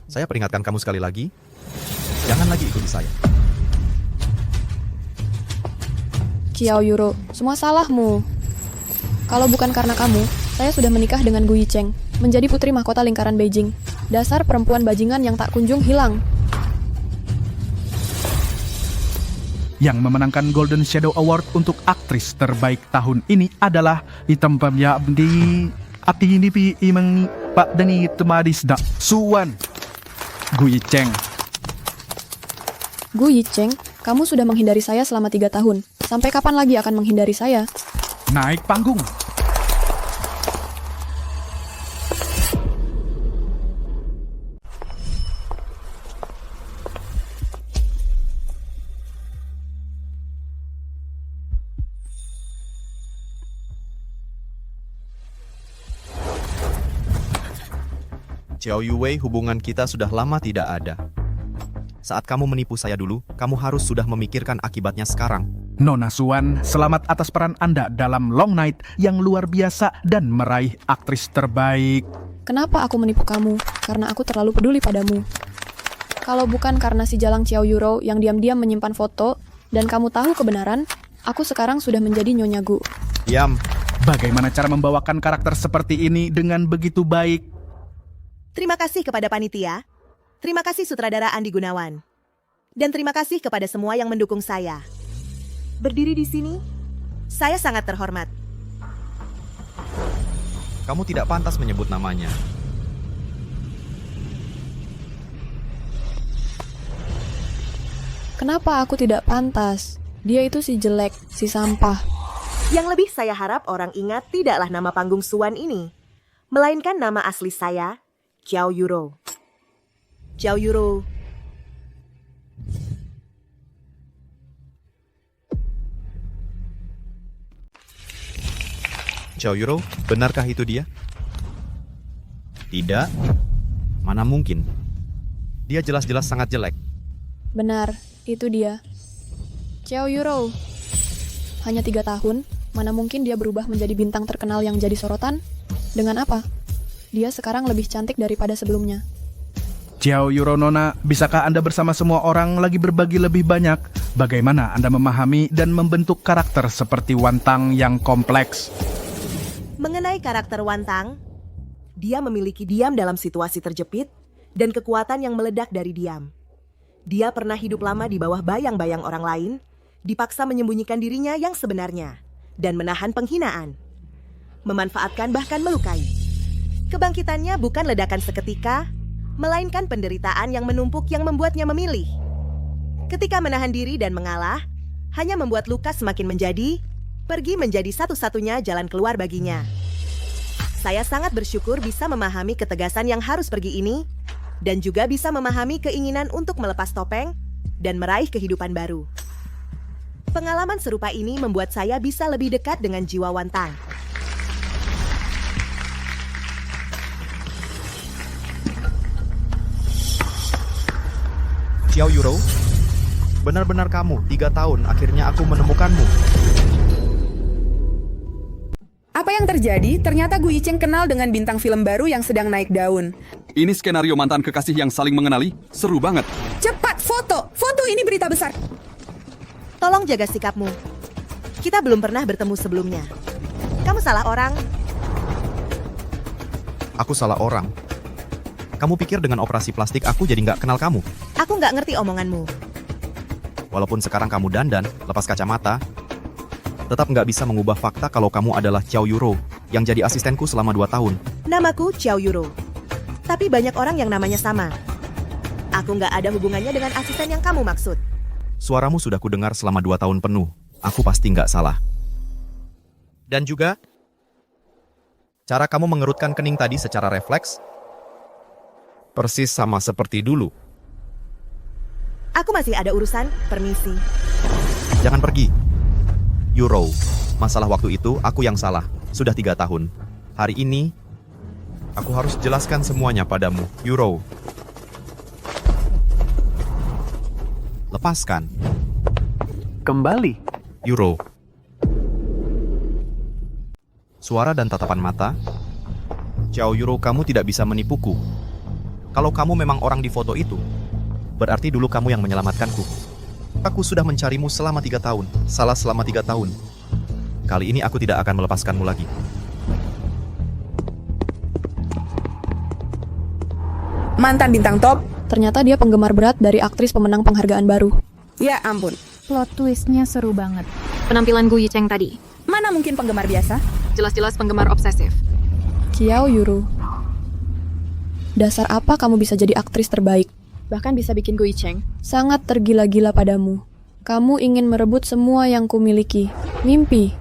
Saya peringatkan kamu sekali lagi. Jangan lagi ikuti saya. Xiao Yuro, semua salahmu. Kalau bukan karena kamu, saya sudah menikah dengan Gu Yicheng, menjadi putri mahkota lingkaran Beijing. Dasar perempuan bajingan yang tak kunjung hilang. Yang memenangkan Golden Shadow Award untuk aktris terbaik tahun ini adalah ditempatnya di Atini pi imang Pak Dani Temadis da Suwan Gu Yicheng. Gu Yicheng, kamu sudah menghindari saya selama 3 tahun. Sampai kapan lagi akan menghindari saya? Naik panggung. Xiao Yuwei, hubungan kita sudah lama tidak ada. Saat kamu menipu saya dulu, kamu harus sudah memikirkan akibatnya sekarang. Nona Suan, selamat atas peran Anda dalam Long Night yang luar biasa dan meraih aktris terbaik. Kenapa aku menipu kamu? Karena aku terlalu peduli padamu. Kalau bukan karena si jalang Xiao Yuro yang diam-diam menyimpan foto, dan kamu tahu kebenaran, aku sekarang sudah menjadi Nyonya Gu. Diam. Bagaimana cara membawakan karakter seperti ini dengan begitu baik? Terima kasih kepada panitia. Terima kasih sutradara Andi Gunawan. Dan terima kasih kepada semua yang mendukung saya. Berdiri di sini, saya sangat terhormat. Kamu tidak pantas menyebut namanya. Kenapa aku tidak pantas? Dia itu si jelek, si sampah. Yang lebih saya harap orang ingat tidaklah nama panggung Suan ini, melainkan nama asli saya, Xiao Yuro. Xiao Yuro. Xiao Yuro, benarkah itu dia? Tidak. Mana mungkin? Dia jelas-jelas sangat jelek. Benar, itu dia. Xiao Yuro. Hanya 3 tahun, mana mungkin dia berubah menjadi bintang terkenal yang jadi sorotan? Dengan apa? Dia sekarang lebih cantik daripada sebelumnya. Xiao Yuro Nona, bisakah Anda bersama semua orang lagi berbagi lebih banyak? Bagaimana Anda memahami dan membentuk karakter seperti Wantang yang kompleks? Mengenai karakter Wantang, dia memiliki diam dalam situasi terjepit dan kekuatan yang meledak dari diam. Dia pernah hidup lama di bawah bayang-bayang orang lain, dipaksa menyembunyikan dirinya yang sebenarnya, dan menahan penghinaan. Memanfaatkan bahkan melukai. Kebangkitannya bukan ledakan seketika, melainkan penderitaan yang menumpuk yang membuatnya memilih. Ketika menahan diri dan mengalah, hanya membuat luka semakin pergi menjadi satu-satunya jalan keluar baginya. Saya sangat bersyukur bisa memahami ketegasan yang harus pergi ini, dan juga bisa memahami keinginan untuk melepas topeng dan meraih kehidupan baru. Pengalaman serupa ini membuat saya bisa lebih dekat dengan jiwa Wantang. Xiao Yuro, benar-benar kamu, 3 tahun akhirnya aku menemukanmu. Apa yang terjadi? Ternyata Gu Yicheng kenal dengan bintang film baru yang sedang naik daun. Ini skenario mantan kekasih yang saling mengenali. Seru banget. Cepat, foto! Foto ini berita besar. Tolong jaga sikapmu. Kita belum pernah bertemu sebelumnya. Kamu salah orang. Aku salah orang. Kamu pikir dengan operasi plastik aku jadi nggak kenal kamu? Aku nggak ngerti omonganmu. Walaupun sekarang kamu dandan, lepas kacamata, tetap nggak bisa mengubah fakta kalau kamu adalah Xiao Yuro yang jadi asistenku selama 2 tahun. Namaku Xiao Yuro. Tapi banyak orang yang namanya sama. Aku nggak ada hubungannya dengan asisten yang kamu maksud. Suaramu sudah kudengar selama 2 tahun penuh. Aku pasti nggak salah. Dan juga, cara kamu mengerutkan kening tadi secara refleks, persis sama seperti dulu. Aku masih ada urusan, permisi. Jangan pergi. Yuro, masalah waktu itu aku yang salah. Sudah 3 tahun. Hari ini, aku harus jelaskan semuanya padamu, Yuro. Lepaskan. Kembali. Yuro. Suara dan tatapan mata. Xiao Yuro, kamu tidak bisa menipuku. Kalau kamu memang orang di foto itu, berarti dulu kamu yang menyelamatkanku. Aku sudah mencarimu selama 3 tahun, salah selama 3 tahun. Kali ini aku tidak akan melepaskanmu lagi. Mantan bintang top. Ternyata dia penggemar berat dari aktris pemenang penghargaan baru. Ya ampun. Plot twistnya seru banget. Penampilan Gu Yicheng tadi. Mana mungkin penggemar biasa? Jelas-jelas penggemar obsesif. Qiao Yuro. Dasar apa kamu bisa jadi aktris terbaik? Bahkan bisa bikin Gu Yicheng Sangat tergila-gila padamu. Kamu ingin merebut semua yang kumiliki. Mimpi.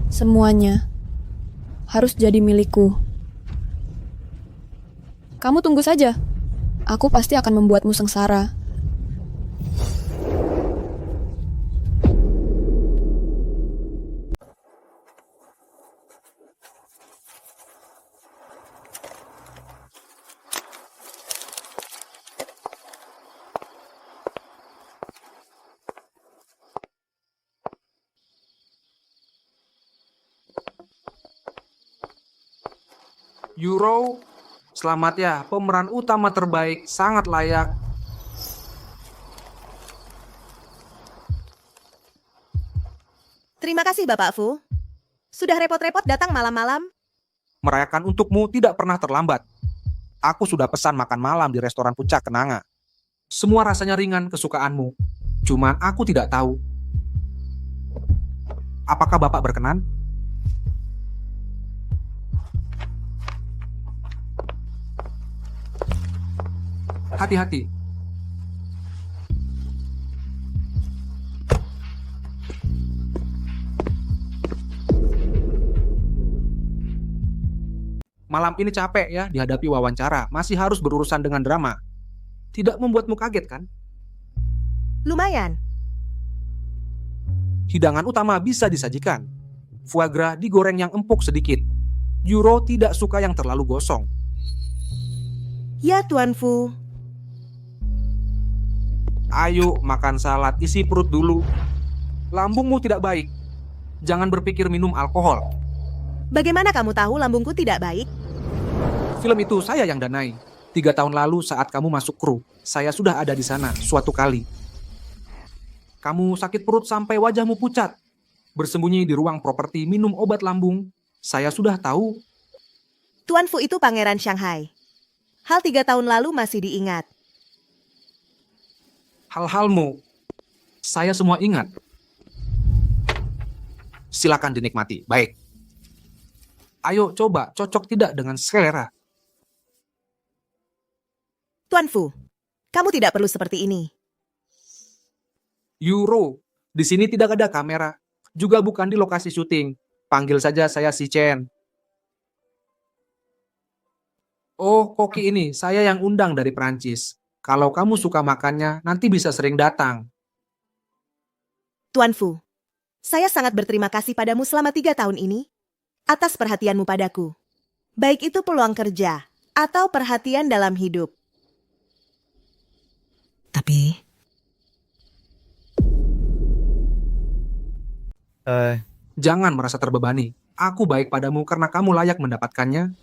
Semuanya harus jadi milikku. Kamu tunggu saja. Aku pasti akan membuatmu sengsara. Yuro, selamat ya, pemeran utama terbaik, sangat layak. Terima kasih Bapak Fu. Sudah repot-repot datang malam-malam. Merayakan untukmu tidak pernah terlambat. Aku sudah pesan makan malam di restoran Puncak Kenanga. Semua rasanya ringan kesukaanmu. Cuman aku tidak tahu. Apakah Bapak berkenan? Hati-hati. Malam ini capek ya dihadapi wawancara, masih harus berurusan dengan drama. Tidak membuatmu kaget kan? Lumayan. Hidangan utama bisa disajikan. Foie gras digoreng yang empuk sedikit. Yuro tidak suka yang terlalu gosong. Ya Tuan Fu. Ayo makan salad, isi perut dulu. Lambungmu tidak baik. Jangan berpikir minum alkohol. Bagaimana kamu tahu lambungku tidak baik? Film itu saya yang danai. 3 tahun lalu saat kamu masuk kru, saya sudah ada di sana suatu kali. Kamu sakit perut sampai wajahmu pucat. Bersembunyi di ruang properti minum obat lambung. Saya sudah tahu. Tuan Fu itu pangeran Shanghai. Hal 3 tahun lalu masih diingat. Hal-halmu, saya semua ingat. Silakan dinikmati. Baik. Ayo coba, cocok tidak dengan selera? Tuan Fu, kamu tidak perlu seperti ini. Yuro, di sini tidak ada kamera. Juga bukan di lokasi syuting. Panggil saja saya si Chen. Oh, koki ini saya yang undang dari Perancis. Kalau kamu suka makannya, nanti bisa sering datang. Tuan Fu, saya sangat berterima kasih padamu selama 3 tahun ini atas perhatianmu padaku. Baik itu peluang kerja atau perhatian dalam hidup. Tapi... Jangan merasa terbebani. Aku baik padamu karena kamu layak mendapatkannya.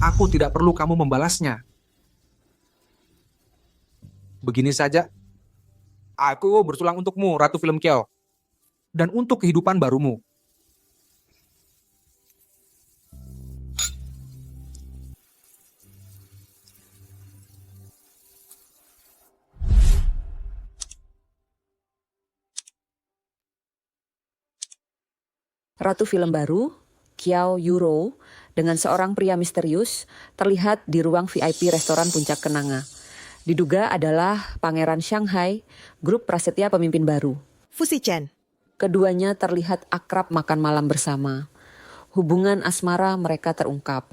Aku tidak perlu kamu membalasnya. Begini saja, aku bersulang untukmu, Ratu Film Kiao, dan untuk kehidupan barumu. Ratu Film baru, Qiao Yuro, dengan seorang pria misterius, terlihat di ruang VIP restoran Puncak Kenanga. Diduga adalah Pangeran Shanghai, grup prasetya pemimpin baru. Fu Shichen. Keduanya terlihat akrab makan malam bersama. Hubungan asmara mereka terungkap.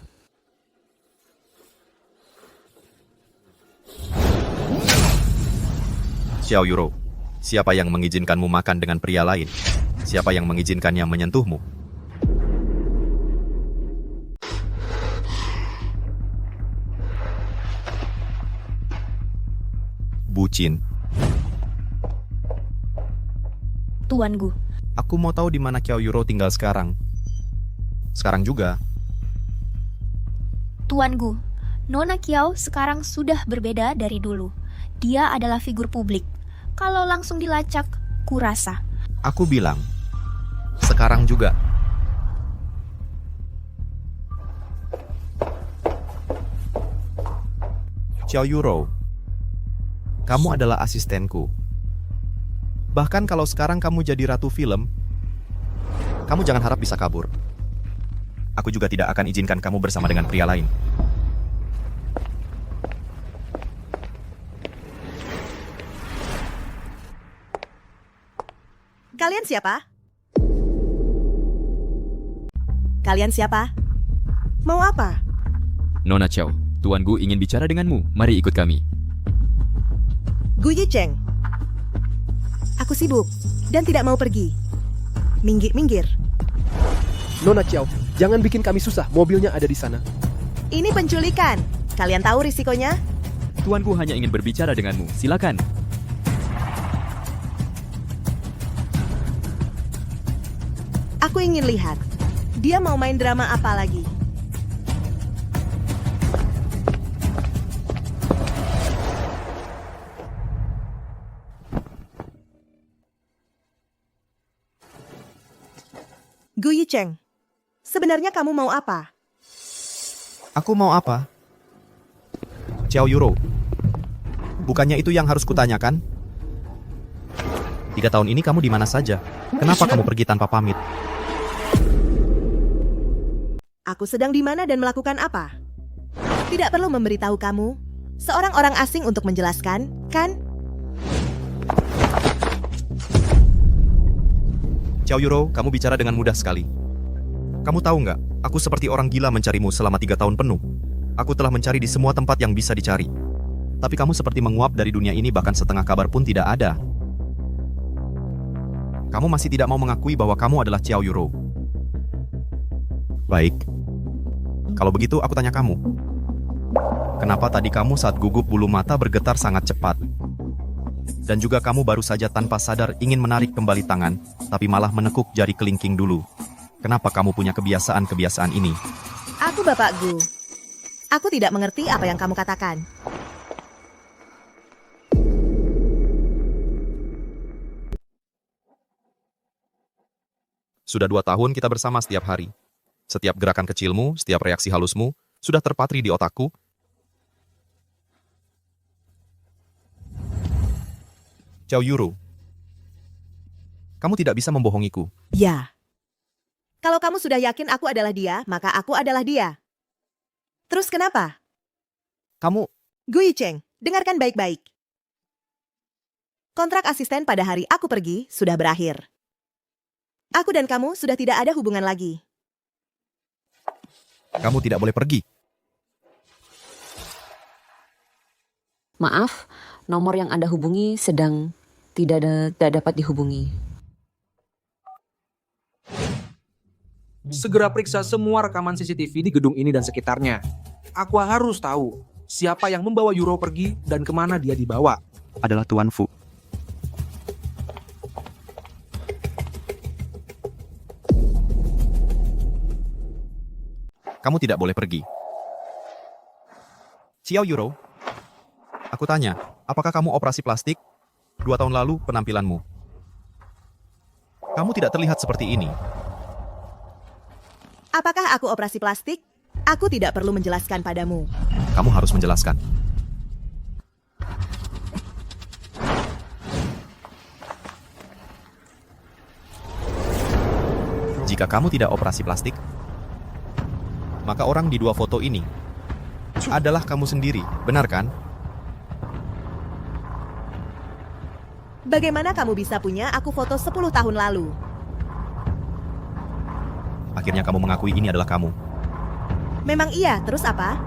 Qiao Yuro, siapa yang mengizinkanmu makan dengan pria lain? Siapa yang mengizinkannya menyentuhmu? Bucin. Tuan Gu. Aku mau tahu di mana Qiao Yuro tinggal sekarang. Sekarang juga. Tuan Gu, Nona Qiao sekarang sudah berbeda dari dulu. Dia adalah figur publik. kalau langsung dilacak? Kurasa. Aku bilang, sekarang juga. Xiao Yuro, kamu adalah asistenku. Bahkan kalau sekarang kamu jadi ratu film, kamu jangan harap bisa kabur. Aku juga tidak akan izinkan kamu bersama dengan pria lain. Kalian siapa? Kalian siapa? Mau apa? Nona Xiao, Tuan Gu ingin bicara denganmu. Mari ikut kami. Gu Yicheng. Aku sibuk dan tidak mau pergi. Minggir. Nona Xiao, jangan bikin kami susah. Mobilnya ada di sana. Ini penculikan. Kalian tahu risikonya? Tuan Gu hanya ingin berbicara denganmu. Silakan. Aku ingin lihat. Dia mau main drama apa lagi? Gu Yicheng, sebenarnya kamu mau apa? Aku mau apa? Xiao Yuro, bukannya itu yang harus kutanyakan? 3 tahun ini kamu di mana saja? Kenapa kamu pergi tanpa pamit? Aku sedang di mana dan melakukan apa? Tidak perlu memberitahu kamu. Seorang orang asing untuk menjelaskan, kan? Xiao Yuro, kamu bicara dengan mudah sekali. Kamu tahu nggak, aku seperti orang gila mencarimu selama 3 tahun penuh. Aku telah mencari di semua tempat yang bisa dicari. Tapi kamu seperti menguap dari dunia ini, bahkan setengah kabar pun tidak ada. Kamu masih tidak mau mengakui bahwa kamu adalah Xiao Yuro. Baik. Kalau begitu, aku tanya kamu. Kenapa tadi kamu saat gugup bulu mata bergetar sangat cepat? Dan juga kamu baru saja tanpa sadar ingin menarik kembali tangan, tapi malah menekuk jari kelingking dulu. Kenapa kamu punya kebiasaan-kebiasaan ini? Aku Bapak Gu. Aku tidak mengerti apa yang kamu katakan. Sudah 2 tahun kita bersama setiap hari. Setiap gerakan kecilmu, setiap reaksi halusmu, sudah terpatri di otakku. Xiao Yuro, kamu tidak bisa membohongiku. Ya. Kalau kamu sudah yakin aku adalah dia, maka aku adalah dia. Terus kenapa? Kamu... Gu Yicheng, dengarkan baik-baik. Kontrak asisten pada hari aku pergi sudah berakhir. Aku dan kamu sudah tidak ada hubungan lagi. Kamu tidak boleh pergi. Maaf, nomor yang Anda hubungi sedang tidak dapat dihubungi. Segera periksa semua rekaman CCTV di gedung ini dan sekitarnya. Aku harus tahu siapa yang membawa Yuro pergi dan kemana dia dibawa. Adalah Tuan Fu. Kamu tidak boleh pergi. Xiao Yuro, aku tanya, apakah kamu operasi plastik? 2 tahun lalu penampilanmu. Kamu tidak terlihat seperti ini. Apakah aku operasi plastik? Aku tidak perlu menjelaskan padamu. Kamu harus menjelaskan. Jika kamu tidak operasi plastik, maka orang di 2 foto ini adalah kamu sendiri, benar kan? Bagaimana kamu bisa punya aku foto 10 tahun lalu? Akhirnya kamu mengakui ini adalah kamu. Memang iya, terus apa?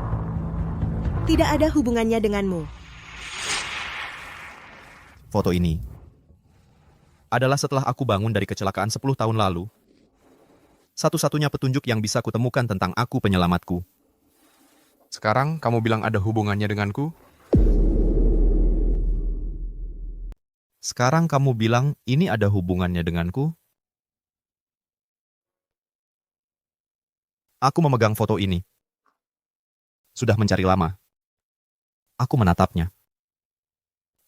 Tidak ada hubungannya denganmu. Foto ini adalah setelah aku bangun dari kecelakaan 10 tahun lalu. Satu-satunya petunjuk yang bisa kutemukan tentang aku penyelamatku. Sekarang kamu bilang ada hubungannya denganku? Sekarang kamu bilang ini ada hubungannya denganku? Aku memegang foto ini. Sudah mencari lama. Aku menatapnya.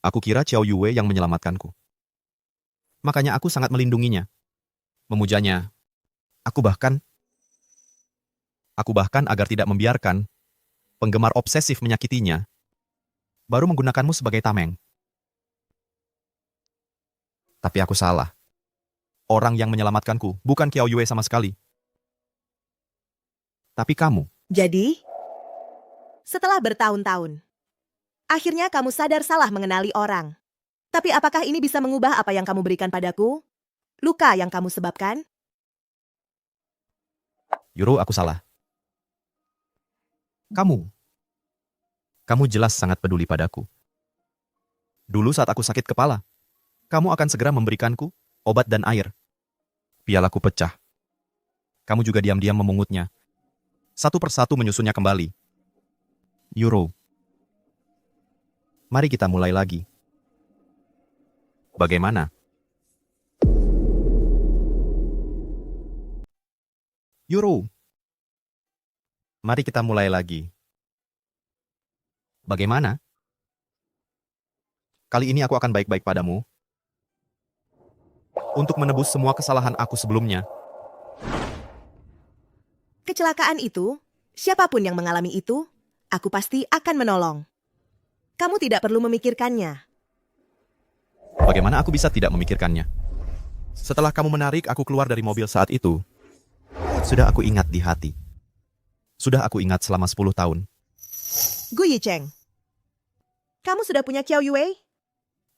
Aku kira Xiao Yue yang menyelamatkanku. Makanya aku sangat melindunginya. Memujanya. Aku bahkan agar tidak membiarkan penggemar obsesif menyakitinya, baru menggunakanmu sebagai tameng. Tapi aku salah. Orang yang menyelamatkanku bukan Xiao Yue sama sekali. Tapi kamu. Jadi, setelah bertahun-tahun, akhirnya kamu sadar salah mengenali orang. Tapi apakah ini bisa mengubah apa yang kamu berikan padaku? Luka yang kamu sebabkan? Yuro, aku salah. Kamu jelas sangat peduli padaku. Dulu saat aku sakit kepala, kamu akan segera memberikanku obat dan air. Pialaku pecah. Kamu juga diam-diam memungutnya. Satu persatu menyusunnya kembali. Yuro, mari kita mulai lagi. Bagaimana? Yuro, mari kita mulai lagi. Bagaimana? Kali ini aku akan baik-baik padamu. Untuk menebus semua kesalahan aku sebelumnya. Kecelakaan itu, siapapun yang mengalami itu, aku pasti akan menolong. Kamu tidak perlu memikirkannya. Bagaimana aku bisa tidak memikirkannya? Setelah kamu menarik aku keluar dari mobil saat itu, sudah aku ingat di hati. Sudah aku ingat selama 10 tahun. Gu Yicheng, kamu sudah punya Xiao Yue?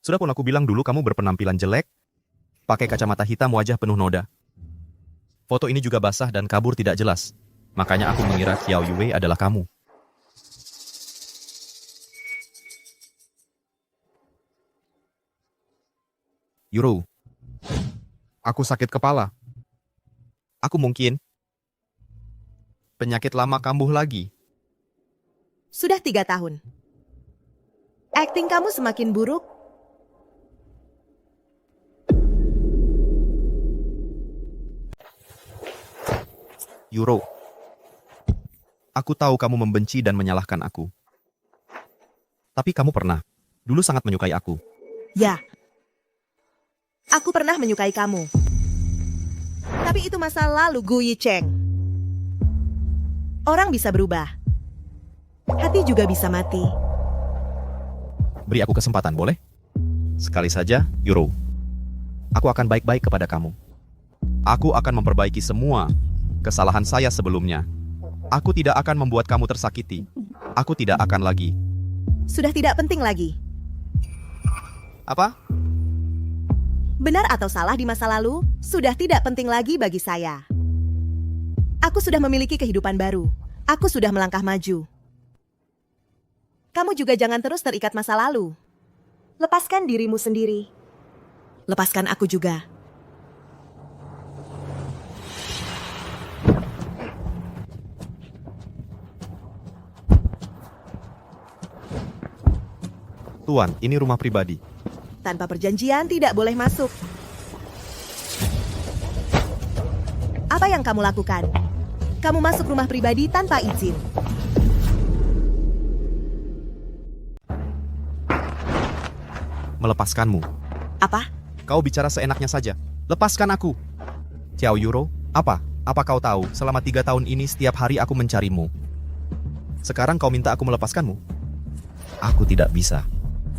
Sudah pun aku bilang dulu kamu berpenampilan jelek, pakai kacamata hitam wajah penuh noda. Foto ini juga basah dan kabur tidak jelas. Makanya aku mengira Xiao Yue adalah kamu. Yuro, aku sakit kepala. Aku mungkin penyakit lama kambuh lagi. Sudah 3 tahun. Akting kamu semakin buruk. Yuro, aku tahu kamu membenci dan menyalahkan aku. Tapi kamu pernah, dulu sangat menyukai aku. Ya. Aku pernah menyukai kamu. Tapi itu masa lalu, Gu Yicheng. Orang bisa berubah. Hati juga bisa mati. Beri aku kesempatan, boleh? Sekali saja, Yuro. Aku akan baik-baik kepada kamu. Aku akan memperbaiki semua kesalahan saya sebelumnya. Aku tidak akan membuat kamu tersakiti. Aku tidak akan lagi. Sudah tidak penting lagi. Apa? Benar atau salah di masa lalu, sudah tidak penting lagi bagi saya. Aku sudah memiliki kehidupan baru. Aku sudah melangkah maju. Kamu juga jangan terus terikat masa lalu. Lepaskan dirimu sendiri. Lepaskan aku juga. Tuan, ini rumah pribadi. Tanpa perjanjian tidak boleh masuk. Apa yang kamu lakukan? Kamu masuk rumah pribadi tanpa izin. Melepaskanmu. Apa? Kau bicara seenaknya saja. Lepaskan aku. Xiao Yuro, apa? Apa kau tahu, selama 3 tahun ini setiap hari aku mencarimu. Sekarang kau minta aku melepaskanmu? Aku tidak bisa.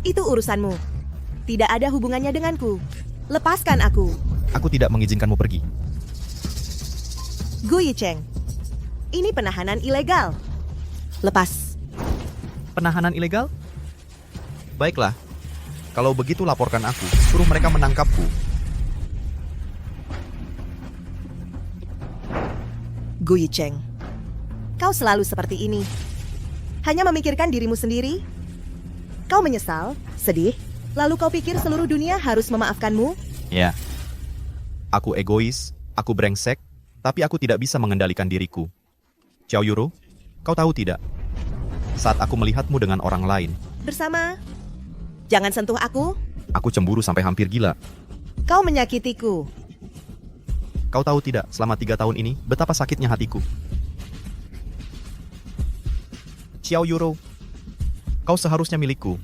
Itu urusanmu. Tidak ada hubungannya denganku. Lepaskan aku. Aku tidak mengizinkanmu pergi. Gu Yicheng, ini penahanan ilegal. Lepas. Penahanan ilegal? Baiklah. Kalau begitu laporkan aku. Suruh mereka menangkapku. Gu Yicheng, kau selalu seperti ini. Hanya memikirkan dirimu sendiri. Kau menyesal, sedih, lalu kau pikir seluruh dunia harus memaafkanmu? Ya. Aku egois, aku brengsek, tapi aku tidak bisa mengendalikan diriku. Xiao Yuro, kau tahu tidak? Saat aku melihatmu dengan orang lain. Bersama. Jangan sentuh aku. Aku cemburu sampai hampir gila. Kau menyakitiku. Kau tahu tidak, selama 3 tahun ini, betapa sakitnya hatiku. Xiao Yuro, kau seharusnya milikku.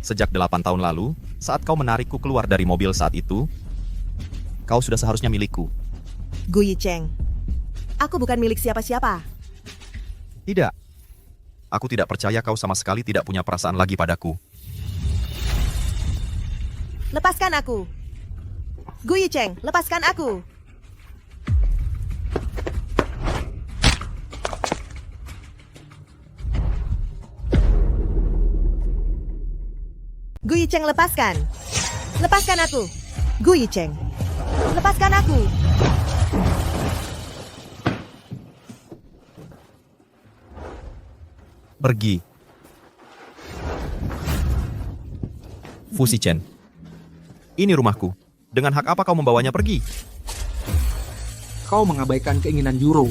Sejak 8 tahun lalu, saat kau menarikku keluar dari mobil saat itu, kau sudah seharusnya milikku. Gu Yicheng, aku bukan milik siapa-siapa. Tidak. Aku tidak percaya kau sama sekali tidak punya perasaan lagi padaku. Lepaskan aku. Gu Yicheng, lepaskan aku. Gu Yicheng, lepaskan. Lepaskan aku. Gu Yicheng, lepaskan aku. Pergi. Fu Shichen. Ini rumahku. Dengan hak apa kau membawanya pergi? Kau mengabaikan keinginan Yuro,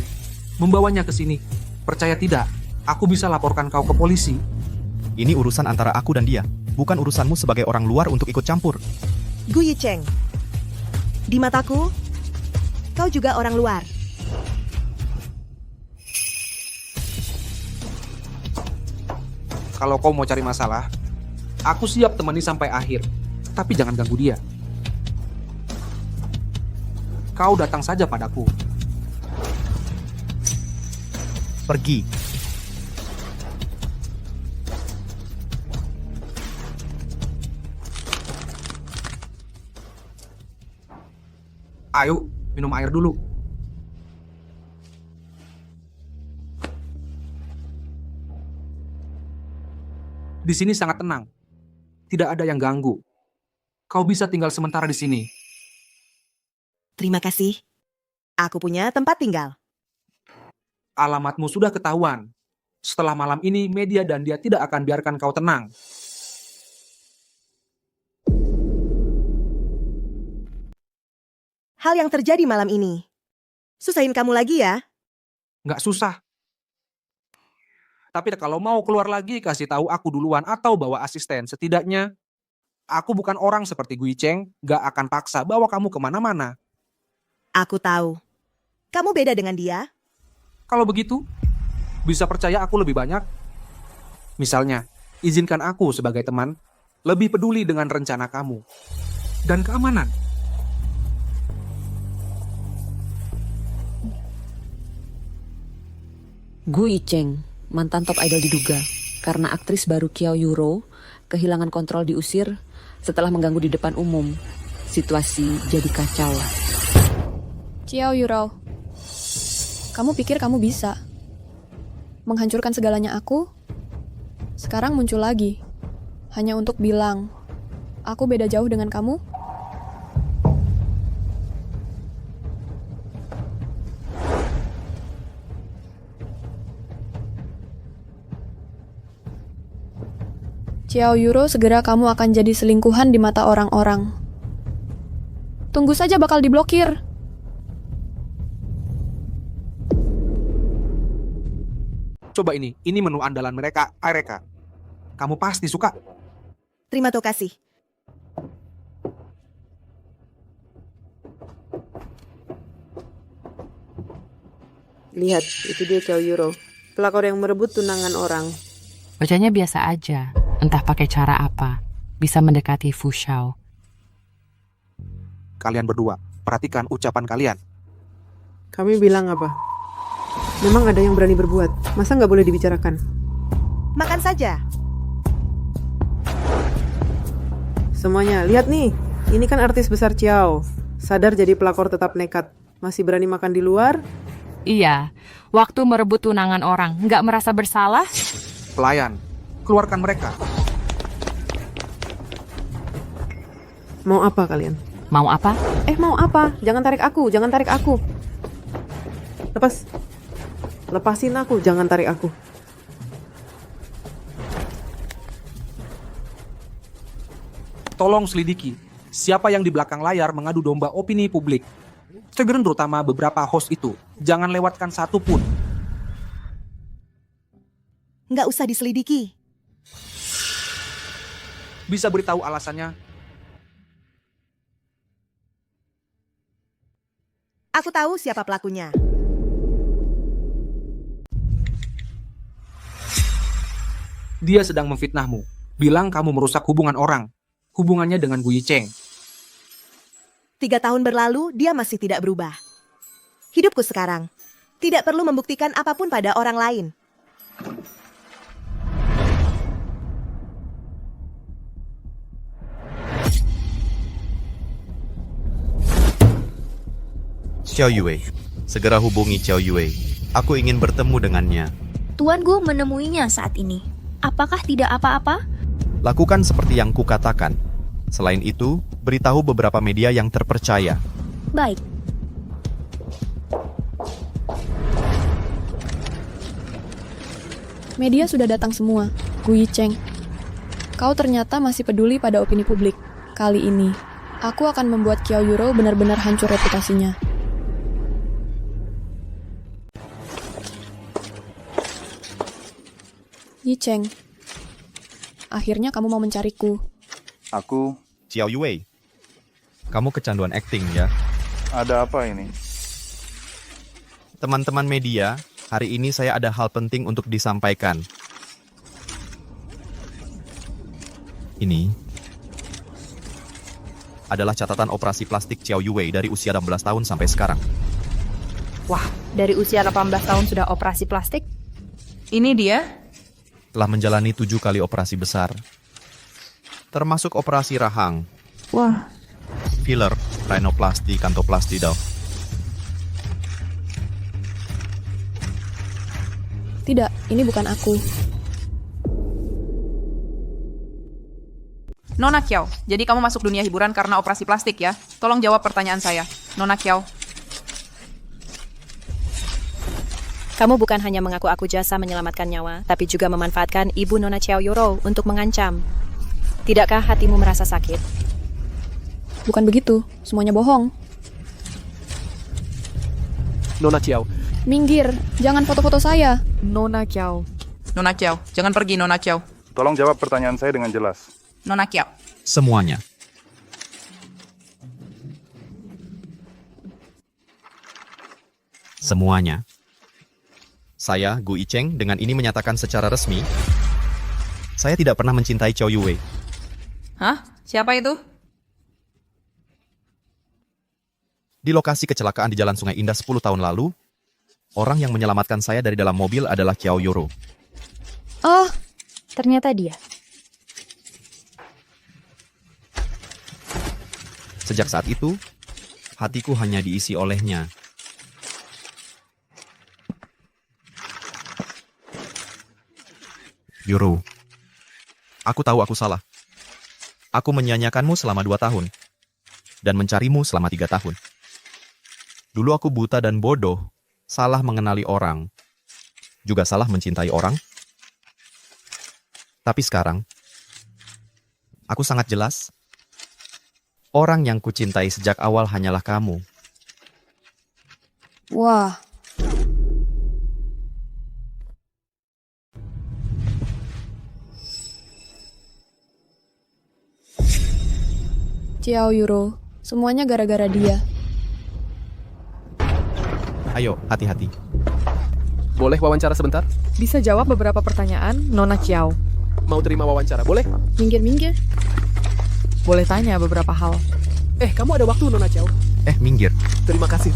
membawanya ke sini. Percaya tidak, aku bisa laporkan kau ke polisi. Ini urusan antara aku dan dia, bukan urusanmu sebagai orang luar untuk ikut campur. Gu Yicheng, di mataku, kau juga orang luar. Kalau kau mau cari masalah, aku siap temani sampai akhir. Tapi jangan ganggu dia. Kau datang saja padaku. Pergi. Ayo, minum air dulu. Di sini sangat tenang. Tidak ada yang ganggu. Kau bisa tinggal sementara di sini. Terima kasih. Aku punya tempat tinggal. Alamatmu sudah ketahuan. Setelah malam ini, media dan dia tidak akan biarkan kau tenang. Hal yang terjadi malam ini. Susahin kamu lagi ya? Nggak susah. Tapi kalau mau keluar lagi, kasih tahu aku duluan atau bawa asisten. Setidaknya, aku bukan orang seperti Gu Yicheng, nggak akan paksa bawa kamu kemana-mana. Aku tahu. Kamu beda dengan dia. Kalau begitu, bisa percaya aku lebih banyak. Misalnya, izinkan aku sebagai teman lebih peduli dengan rencana kamu dan keamanan. Gu Yicheng, mantan top idol diduga karena aktris baru Qiao Yuro kehilangan kontrol diusir setelah mengganggu di depan umum. Situasi jadi kacau. Qiao Yuro, kamu pikir kamu bisa menghancurkan segalanya aku? Sekarang muncul lagi, hanya untuk bilang, aku beda jauh dengan kamu? Qiao Yuro, segera kamu akan jadi selingkuhan di mata orang-orang. Tunggu saja bakal diblokir. Coba ini menu andalan mereka, Aireka. Kamu pasti suka. Terima kasih. Lihat, itu dia Qiao Yuro, pelakor yang merebut tunangan orang. Wajahnya biasa aja, entah pakai cara apa. Bisa mendekati Fu Xiao. Kalian berdua, perhatikan ucapan kalian. Kami bilang apa? Memang ada yang berani berbuat, masa nggak boleh dibicarakan? Makan saja. Semuanya, lihat nih. Ini kan artis besar Qiao. Sadar jadi pelakor tetap nekat. Masih berani makan di luar? Iya, waktu merebut tunangan orang, nggak merasa bersalah? Pelayan, keluarkan mereka. Mau apa kalian? Mau apa? Mau apa? Jangan tarik aku, jangan tarik aku. Lepas. Lepasin aku, jangan tarik aku. Tolong selidiki, siapa yang di belakang layar mengadu domba opini publik. Terutama beberapa host itu. Jangan lewatkan satu pun. Nggak usah diselidiki. Bisa beritahu alasannya? Aku tahu siapa pelakunya. Dia sedang memfitnahmu. Bilang kamu merusak hubungan orang. Hubungannya dengan Gu Yicheng. 3 tahun berlalu, dia masih tidak berubah. Hidupku sekarang tidak perlu membuktikan apapun pada orang lain. Xiao Yue, segera hubungi Xiao Yue. Aku ingin bertemu dengannya. Tuan Gu menemuinya saat ini. Apakah tidak apa-apa? Lakukan seperti yang kukatakan. Selain itu, beritahu beberapa media yang terpercaya. Baik. Media sudah datang semua. Gu Yicheng, kau ternyata masih peduli pada opini publik. Kali ini, aku akan membuat Qiao Yuro benar-benar hancur reputasinya. Yicheng, akhirnya kamu mau mencariku. Aku... Xiao Yue, kamu kecanduan akting ya? Ada apa ini? Teman-teman media, hari ini saya ada hal penting untuk disampaikan. Ini adalah catatan operasi plastik Xiao Yue dari usia 16 tahun sampai sekarang. Wah, dari usia 18 tahun sudah operasi plastik? Ini dia? Telah menjalani 7 kali operasi besar. Termasuk operasi rahang. Wah. Filler, rhinoplasti, kantoplasti, dao. Tidak, ini bukan aku. Nona Qiao, jadi kamu masuk dunia hiburan karena operasi plastik ya? Tolong jawab pertanyaan saya. Nona Qiao. Kamu bukan hanya mengaku-aku jasa menyelamatkan nyawa, tapi juga memanfaatkan ibu Nona Qiao Yuro untuk mengancam. Tidakkah hatimu merasa sakit? Bukan begitu, semuanya bohong. Nona Qiao. Minggir, jangan foto-foto saya. Nona Qiao. Nona Qiao, jangan pergi Nona Qiao. Tolong jawab pertanyaan saya dengan jelas. Nona Qiao. Semuanya. Semuanya. Saya, Gu Yicheng, dengan ini menyatakan secara resmi, saya tidak pernah mencintai Xiao Yue. Hah? Siapa itu? Di lokasi kecelakaan di Jalan Sungai Indah 10 tahun lalu, orang yang menyelamatkan saya dari dalam mobil adalah Qiao Yuro. Oh, ternyata dia. Sejak saat itu, hatiku hanya diisi olehnya. Yuro, aku tahu aku salah. Aku menyanyiakanmu selama 2 tahun, dan mencarimu selama 3 tahun. Dulu aku buta dan bodoh, salah mengenali orang, juga salah mencintai orang. Tapi sekarang, aku sangat jelas, orang yang kucintai sejak awal hanyalah kamu. Wah. Qiao Yuro, semuanya gara-gara dia. Ayo, hati-hati. Boleh wawancara sebentar? Bisa jawab beberapa pertanyaan, Nona Qiao. Mau terima wawancara, boleh? Minggir-minggir. Boleh tanya beberapa hal. Kamu ada waktu, Nona Qiao? Minggir. Terima kasih.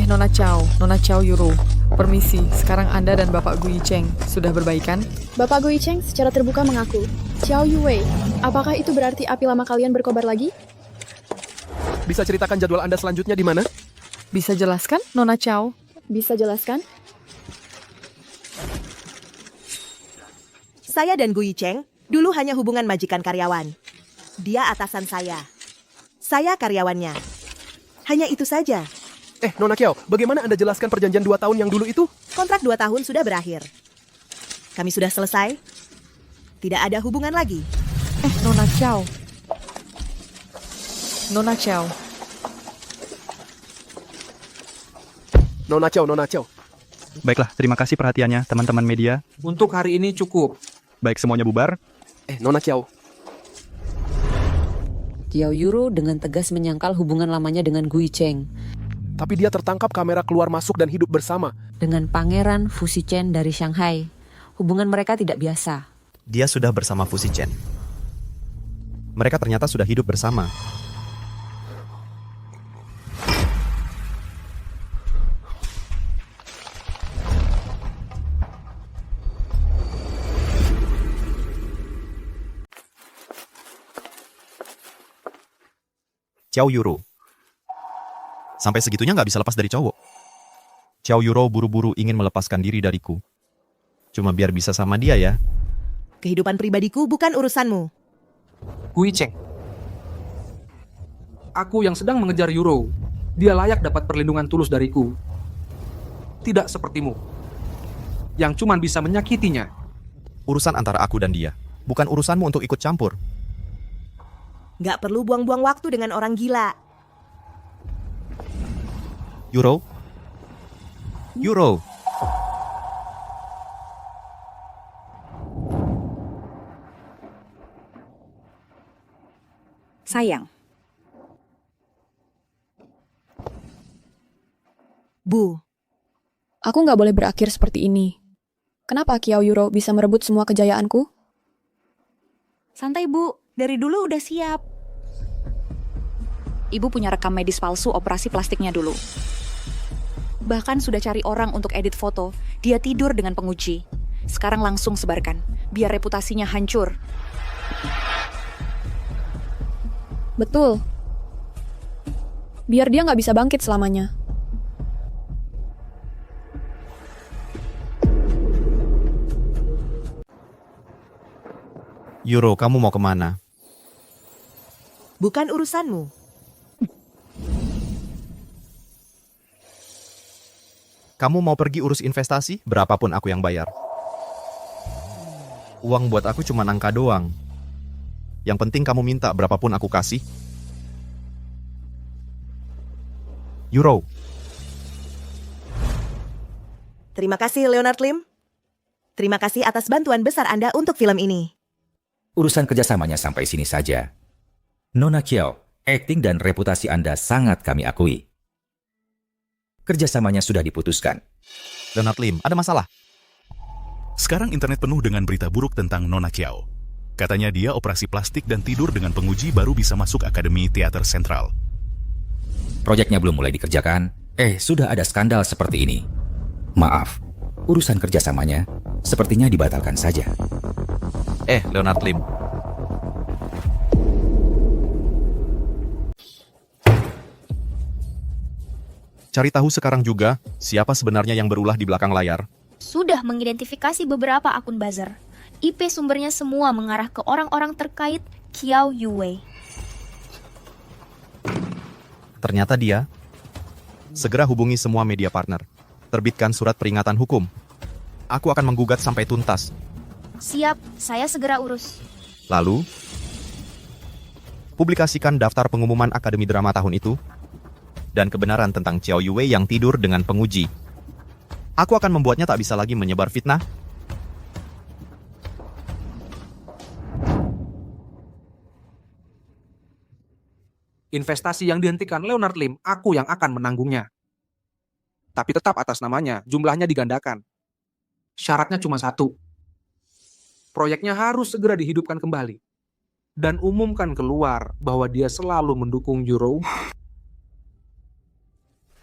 Nona Qiao Yuro. Permisi, sekarang Anda dan Bapak Gu Yicheng sudah berbaikan? Bapak Gu Yicheng secara terbuka mengaku, Xiao Yue, apakah itu berarti api lama kalian berkobar lagi? Bisa ceritakan jadwal Anda selanjutnya di mana? Bisa jelaskan, Nona Qiao? Bisa jelaskan? Saya dan Gu Yicheng dulu hanya hubungan majikan karyawan. Dia atasan saya. Saya karyawannya. Hanya itu saja. Nona Qiao, bagaimana Anda jelaskan perjanjian 2 tahun yang dulu itu? Kontrak 2 tahun sudah berakhir. Kami sudah selesai. Tidak ada hubungan lagi. Nona Qiao. Nona Qiao. Nona Qiao. Baiklah, terima kasih perhatiannya, teman-teman media. Untuk hari ini cukup. Baik, semuanya bubar. Nona Qiao. Qiao Yuro dengan tegas menyangkal hubungan lamanya dengan Gu Yicheng. Tapi dia tertangkap kamera keluar masuk dan hidup bersama. Dengan Pangeran Fushi Chen dari Shanghai. Hubungan mereka tidak biasa. Dia sudah bersama Fusi Chen. Mereka ternyata sudah hidup bersama. Xiao Yuro. Sampai segitunya nggak bisa lepas dari cowok. Xiao Yuro buru-buru ingin melepaskan diri dariku. Cuma biar bisa sama dia ya. Kehidupan pribadiku bukan urusanmu. Gu Yicheng. Aku yang sedang mengejar Yuro. Dia layak dapat perlindungan tulus dariku. Tidak sepertimu. Yang cuman bisa menyakitinya. Urusan antara aku dan dia. Bukan urusanmu untuk ikut campur. Nggak perlu buang-buang waktu dengan orang gila. Yuro? Yuro? Sayang. Bu. Aku nggak boleh berakhir seperti ini. Kenapa Xiao Yuro bisa merebut semua kejayaanku? Santai, Bu. Dari dulu udah siap. Ibu punya rekam medis palsu operasi plastiknya dulu. Bahkan sudah cari orang untuk edit foto. Dia tidur dengan penguji. Sekarang langsung sebarkan, biar reputasinya hancur. Betul. Biar dia nggak bisa bangkit selamanya. Yuro, kamu mau kemana? Bukan urusanmu. Kamu mau pergi urus investasi? Berapapun aku yang bayar. Uang buat aku cuma angka doang. Yang penting kamu minta berapapun aku kasih. Yuro. Terima kasih Leonard Lim. Terima kasih atas bantuan besar Anda untuk film ini. Urusan kerjasamanya sampai sini saja. Nona Xiao, akting dan reputasi Anda sangat kami akui. Kerjasamanya sudah diputuskan. Leonard Lim, ada masalah? Sekarang internet penuh dengan berita buruk tentang Nona Xiao. Katanya dia operasi plastik dan tidur dengan penguji baru bisa masuk Akademi Teater Sentral. Proyeknya belum mulai dikerjakan, sudah ada skandal seperti ini. Maaf, urusan kerjasamanya sepertinya dibatalkan saja. Leonard Lim. Cari tahu sekarang juga siapa sebenarnya yang berulah di belakang layar. Sudah mengidentifikasi beberapa akun buzzer. IP sumbernya semua mengarah ke orang-orang terkait Xiao Yue. Ternyata dia. Segera hubungi semua media partner. Terbitkan surat peringatan hukum. Aku akan menggugat sampai tuntas. Siap, saya segera urus. Lalu, publikasikan daftar pengumuman Akademi Drama tahun itu dan kebenaran tentang Xiao Yue yang tidur dengan penguji. Aku akan membuatnya tak bisa lagi menyebar fitnah. Investasi yang dihentikan Leonard Lim, aku yang akan menanggungnya. Tapi tetap atas namanya, jumlahnya digandakan. Syaratnya cuma satu. Proyeknya harus segera dihidupkan kembali. Dan umumkan keluar bahwa dia selalu mendukung Yuro.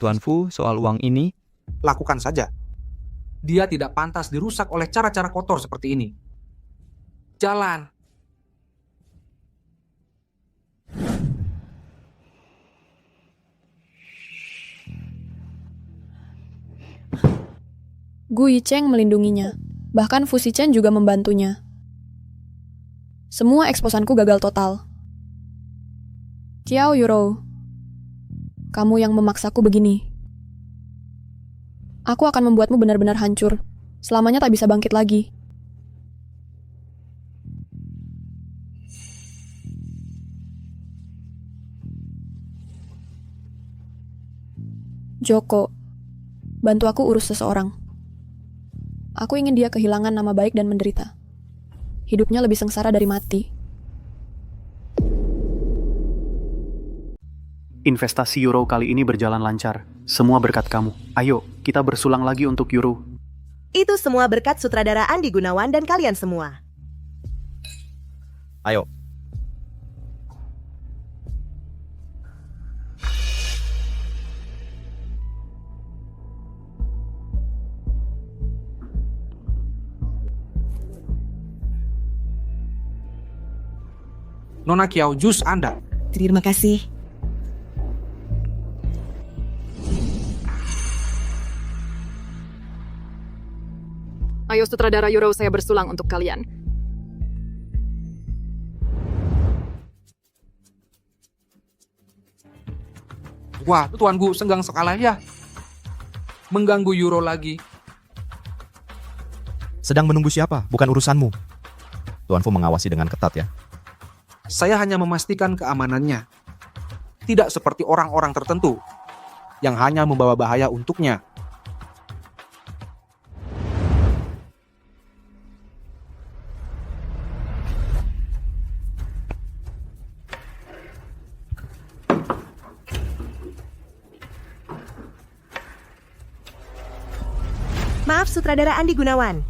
Tuan Fu, soal uang ini? Lakukan saja. Dia tidak pantas dirusak oleh cara-cara kotor seperti ini. Jalan. Gu Yicheng melindunginya. Bahkan Fusi Chen juga membantunya. Semua eksposanku gagal total. Xiao Yuro, kamu yang memaksaku begini. Aku akan membuatmu benar-benar hancur. Selamanya tak bisa bangkit lagi. Joko, bantu aku urus seseorang. Aku ingin dia kehilangan nama baik dan menderita. Hidupnya lebih sengsara dari mati. Investasi Euro kali ini berjalan lancar. Semua berkat kamu. Ayo, kita bersulang lagi untuk Euro. Itu semua berkat sutradara Andi Gunawan dan kalian semua. Ayo. Nona Qiao, jus Anda. Terima kasih. Ayo sutradara Euro, saya bersulang untuk kalian. Wah, Tuan Gu senggang sekali ya. Mengganggu Euro lagi. Sedang menunggu siapa? Bukan urusanmu. Tuan Fu mengawasi dengan ketat ya. Saya hanya memastikan keamanannya. Tidak seperti orang-orang tertentu yang hanya membawa bahaya untuknya. Maaf, sutradara Andi Gunawan.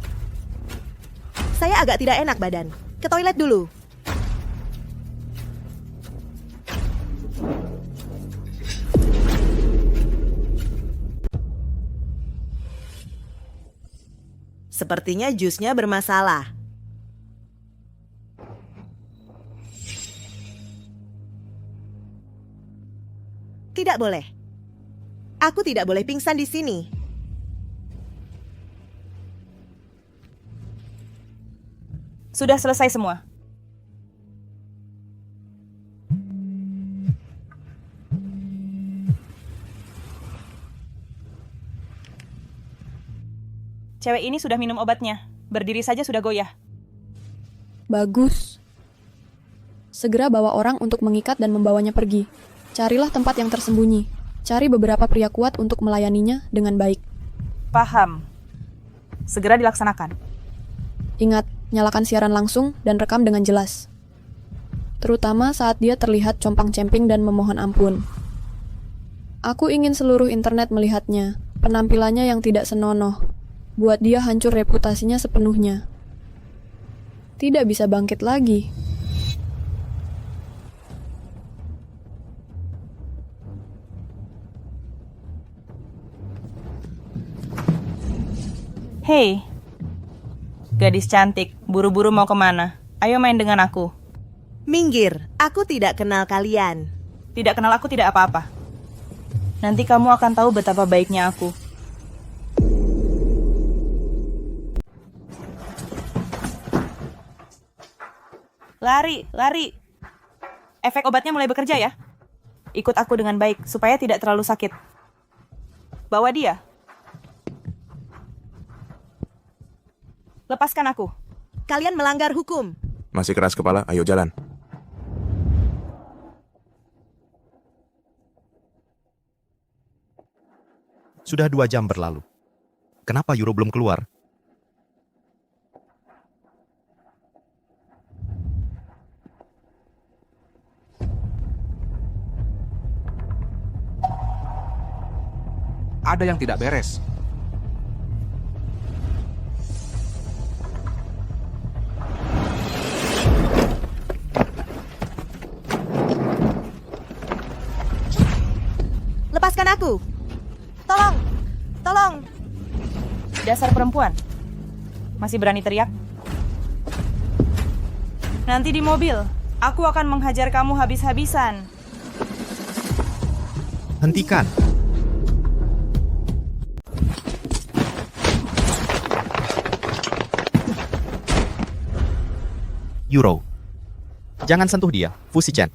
Saya agak tidak enak badan. Ke toilet dulu. Sepertinya jusnya bermasalah. Tidak boleh. Aku tidak boleh pingsan di sini. Sudah selesai semua. Cewek ini sudah minum obatnya. Berdiri saja sudah goyah. Bagus. Segera bawa orang untuk mengikat dan membawanya pergi. Carilah tempat yang tersembunyi. Cari beberapa pria kuat untuk melayaninya dengan baik. Paham. Segera dilaksanakan. Ingat, nyalakan siaran langsung dan rekam dengan jelas. Terutama saat dia terlihat compang-camping dan memohon ampun. Aku ingin seluruh internet melihatnya. Penampilannya yang tidak senonoh. Buat dia hancur reputasinya sepenuhnya. Tidak bisa bangkit lagi. Hei, gadis cantik, buru-buru mau kemana? Ayo main dengan aku. Minggir, aku tidak kenal kalian. Tidak kenal aku tidak apa-apa. Nanti kamu akan tahu betapa baiknya aku. Lari, lari. Efek obatnya mulai bekerja ya. Ikut aku dengan baik, supaya tidak terlalu sakit. Bawa dia. Lepaskan aku. Kalian melanggar hukum. Masih keras kepala, ayo jalan. Sudah 2 jam berlalu. Kenapa Euro belum keluar? Ada yang tidak beres. Lepaskan aku. Tolong. Tolong. Dasar perempuan. Masih berani teriak? Nanti di mobil, aku akan menghajar kamu habis-habisan. Hentikan. Euro. Jangan sentuh dia, Fu Shichen.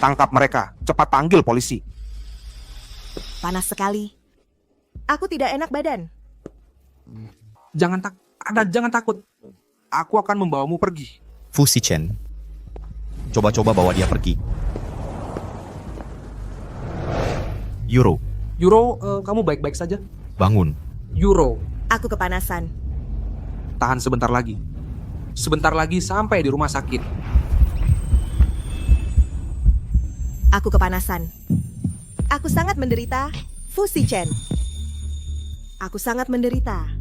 Tangkap mereka, cepat panggil polisi. Panas sekali. Aku tidak enak badan. Jangan takut. Aku akan membawamu pergi. Fu Shichen. Coba-coba bawa dia pergi. Euro. Euro, kamu baik-baik saja? Bangun. Euro. Aku kepanasan. Tahan sebentar lagi. Sebentar lagi sampai di rumah sakit. Aku kepanasan. Aku sangat menderita. Fusi Chen. Aku sangat menderita.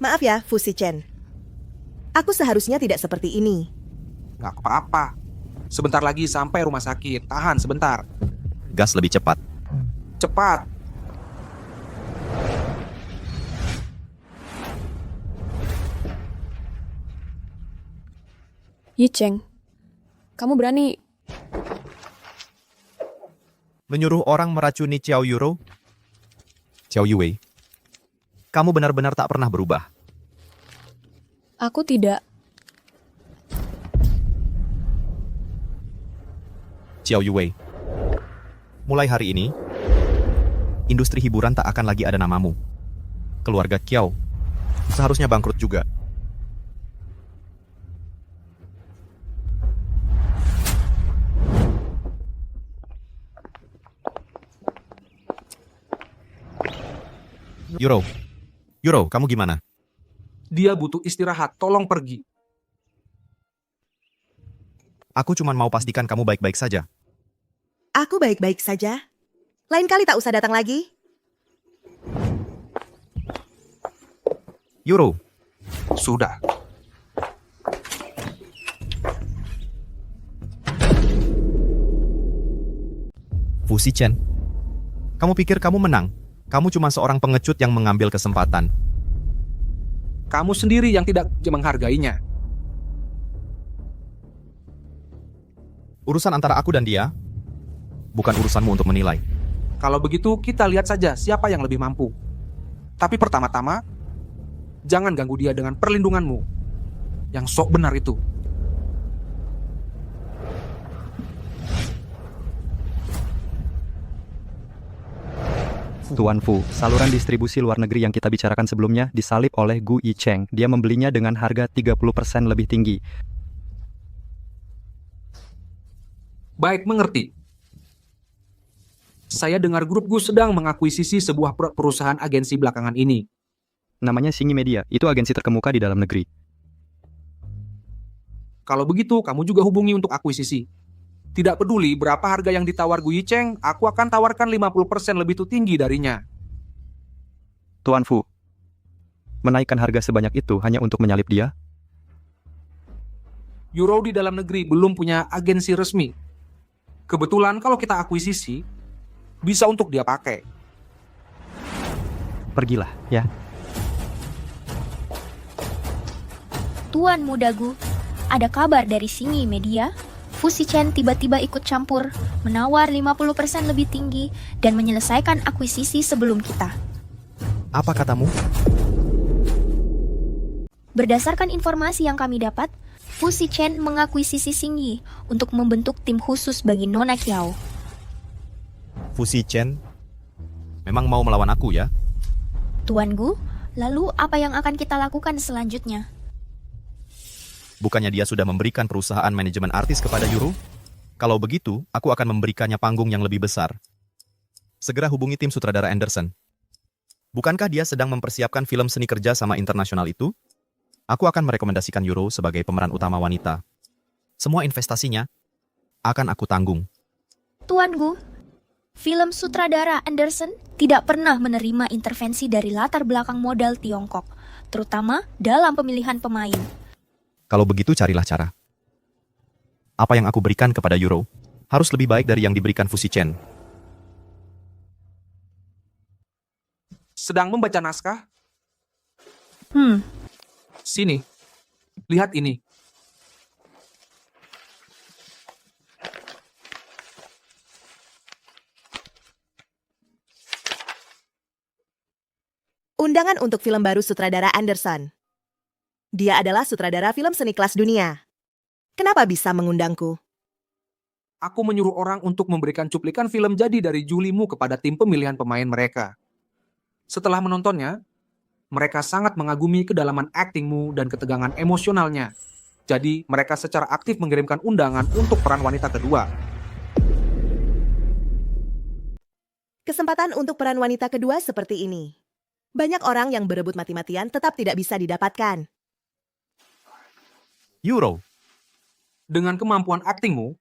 Maaf ya, Fusi Chen. Aku seharusnya tidak seperti ini. Nggak apa-apa. Sebentar lagi sampai rumah sakit. Tahan sebentar. Gas lebih cepat. Cepat. Yi Cheng, kamu berani Menyuruh orang meracuni Xiao Yuro? Xiao Yue, kamu benar-benar tak pernah berubah. Aku tidak. Xiao Yue, mulai hari ini, industri hiburan tak akan lagi ada namamu. Keluarga Qiao seharusnya bangkrut juga. Yuro, kamu gimana? Dia butuh istirahat, tolong pergi. Aku cuma mau pastikan kamu baik-baik saja. Aku baik-baik saja. Lain kali tak usah datang lagi. Yuro. Sudah. Fusi Chen, kamu pikir kamu menang? Kamu cuma seorang pengecut yang mengambil kesempatan. Kamu sendiri yang tidak menghargainya. Urusan antara aku dan dia, bukan urusanmu untuk menilai. Kalau begitu, kita lihat saja siapa yang lebih mampu. Tapi pertama-tama, jangan ganggu dia dengan perlindunganmu. Yang sok benar itu. Tuan Fu, saluran distribusi luar negeri yang kita bicarakan sebelumnya disalip oleh Gu Yicheng. Dia membelinya dengan harga 30% lebih tinggi. Baik, mengerti. Saya dengar grup Gu sedang mengakuisisi sebuah perusahaan agensi belakangan ini. Namanya Singi Media, itu agensi terkemuka di dalam negeri. Kalau begitu, kamu juga hubungi untuk akuisisi. Tidak peduli berapa harga yang ditawar Gu Yicheng, aku akan tawarkan 50% lebih tinggi darinya. Tuan Fu, menaikkan harga sebanyak itu hanya untuk menyalip dia? Yuro di dalam negeri belum punya agensi resmi. Kebetulan kalau kita akuisisi, bisa untuk dia pakai. Pergilah, ya. Tuan Muda Gu, ada kabar dari Singi Media? Fusi Chen tiba-tiba ikut campur, menawar 50% lebih tinggi, dan menyelesaikan akuisisi sebelum kita. Apa katamu? Berdasarkan informasi yang kami dapat, Fusi Chen mengakuisisi Singi untuk membentuk tim khusus bagi Nona Qiao. Fusi Chen memang mau melawan aku ya? Tuan Gu, lalu apa yang akan kita lakukan selanjutnya? Bukannya dia sudah memberikan perusahaan manajemen artis kepada Yuro? Kalau begitu, aku akan memberikannya panggung yang lebih besar. Segera hubungi tim sutradara Anderson. Bukankah dia sedang mempersiapkan film seni kerja sama internasional itu? Aku akan merekomendasikan Yuro sebagai pemeran utama wanita. Semua investasinya akan aku tanggung. Tuan Gu, film sutradara Anderson tidak pernah menerima intervensi dari latar belakang modal Tiongkok, terutama dalam pemilihan pemain. Kalau begitu carilah cara. Apa yang aku berikan kepada Yuro harus lebih baik dari yang diberikan Fusi Chen. Sedang membaca naskah? Sini, lihat ini. Undangan untuk film baru sutradara Anderson. Dia adalah sutradara film seni kelas dunia. Kenapa bisa mengundangku? Aku menyuruh orang untuk memberikan cuplikan film jadi dari Julimu kepada tim pemilihan pemain mereka. Setelah menontonnya, mereka sangat mengagumi kedalaman aktingmu dan ketegangan emosionalnya. Jadi, mereka secara aktif mengirimkan undangan untuk peran wanita kedua. Kesempatan untuk peran wanita kedua seperti ini. Banyak orang yang berebut mati-matian tetap tidak bisa didapatkan. Euro, Dengan kemampuan aktingmu,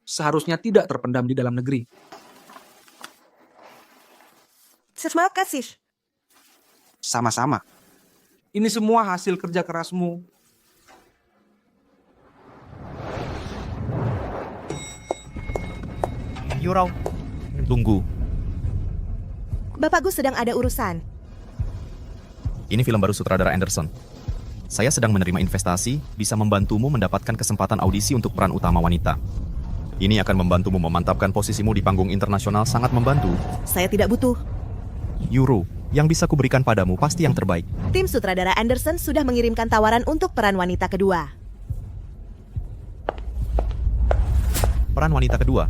seharusnya tidak terpendam di dalam negeri. Terima kasih. Sama-sama. Ini semua hasil kerja kerasmu. Euro, tunggu. Bapak Gus sedang ada urusan. Ini film baru sutradara Anderson. Saya sedang menerima investasi, bisa membantumu mendapatkan kesempatan audisi untuk peran utama wanita. Ini akan membantumu memantapkan posisimu di panggung internasional, sangat membantu. Saya tidak butuh. Euro, yang bisa kuberikan padamu pasti yang terbaik. Tim sutradara Anderson sudah mengirimkan tawaran untuk peran wanita kedua. Peran wanita kedua.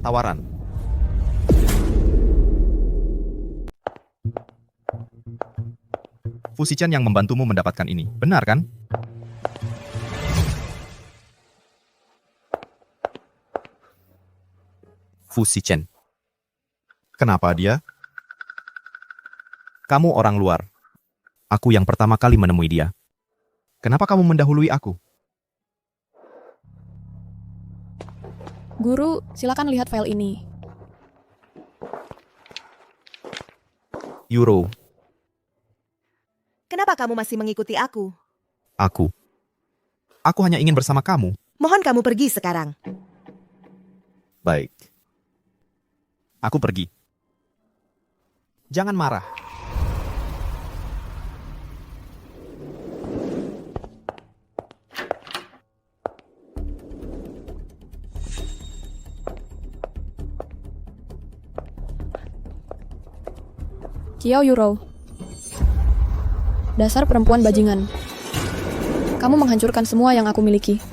Tawaran. Fusi-chan yang membantumu mendapatkan ini, benar kan? Fusi-chan. Kenapa dia? Kamu orang luar. Aku yang pertama kali menemui dia. Kenapa kamu mendahului aku? Guru, silakan lihat file ini. Euro, Kenapa kamu masih mengikuti aku? aku. Aku hanya ingin bersama kamu. Mohon kamu pergi sekarang. Baik. Aku pergi. Jangan marah. Kiao Yuro. Dasar perempuan bajingan. Kamu menghancurkan semua yang aku miliki.